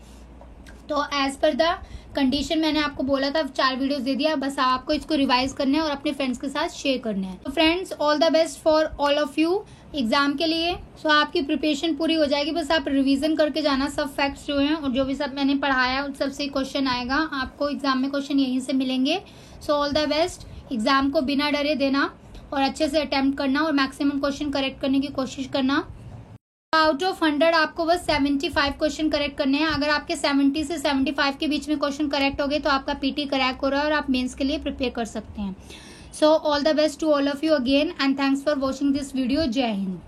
तो एज पर द कंडीशन मैंने आपको बोला था 4 वीडियोस दे दिया, बस आपको इसको रिवाइज करना है और अपने फ्रेंड्स के साथ शेयर करना है। तो friends all the best for all of you exam के लिए। सो आपकी प्रिपरेशन पूरी हो जाएगी, बस आप रिवीजन करके जाना सब फैक्ट्स जो हैं और जो भी सब मैंने पढ़ाया उन सबसे क्वेश्चन आएगा, आपको एग्जाम में क्वेश्चन यहीं से मिलेंगे। सो ऑल द बेस्ट, एग्जाम को बिना डरे देना और अच्छे से अटेम्प्ट करना और मैक्सिमम क्वेश्चन करेक्ट करने की कोशिश करना। आउट ऑफ 100 आपको बस 75 क्वेश्चन करेक्ट करने हैं। अगर आपके 70 से 75 के बीच में क्वेश्चन करेक्ट हो गए तो आपका पीटी क्रैक हो रहा है और आप मेंस के लिए प्रिपेयर कर सकते हैं। So all the best to all of you again and thanks for watching this video. जय हिंद।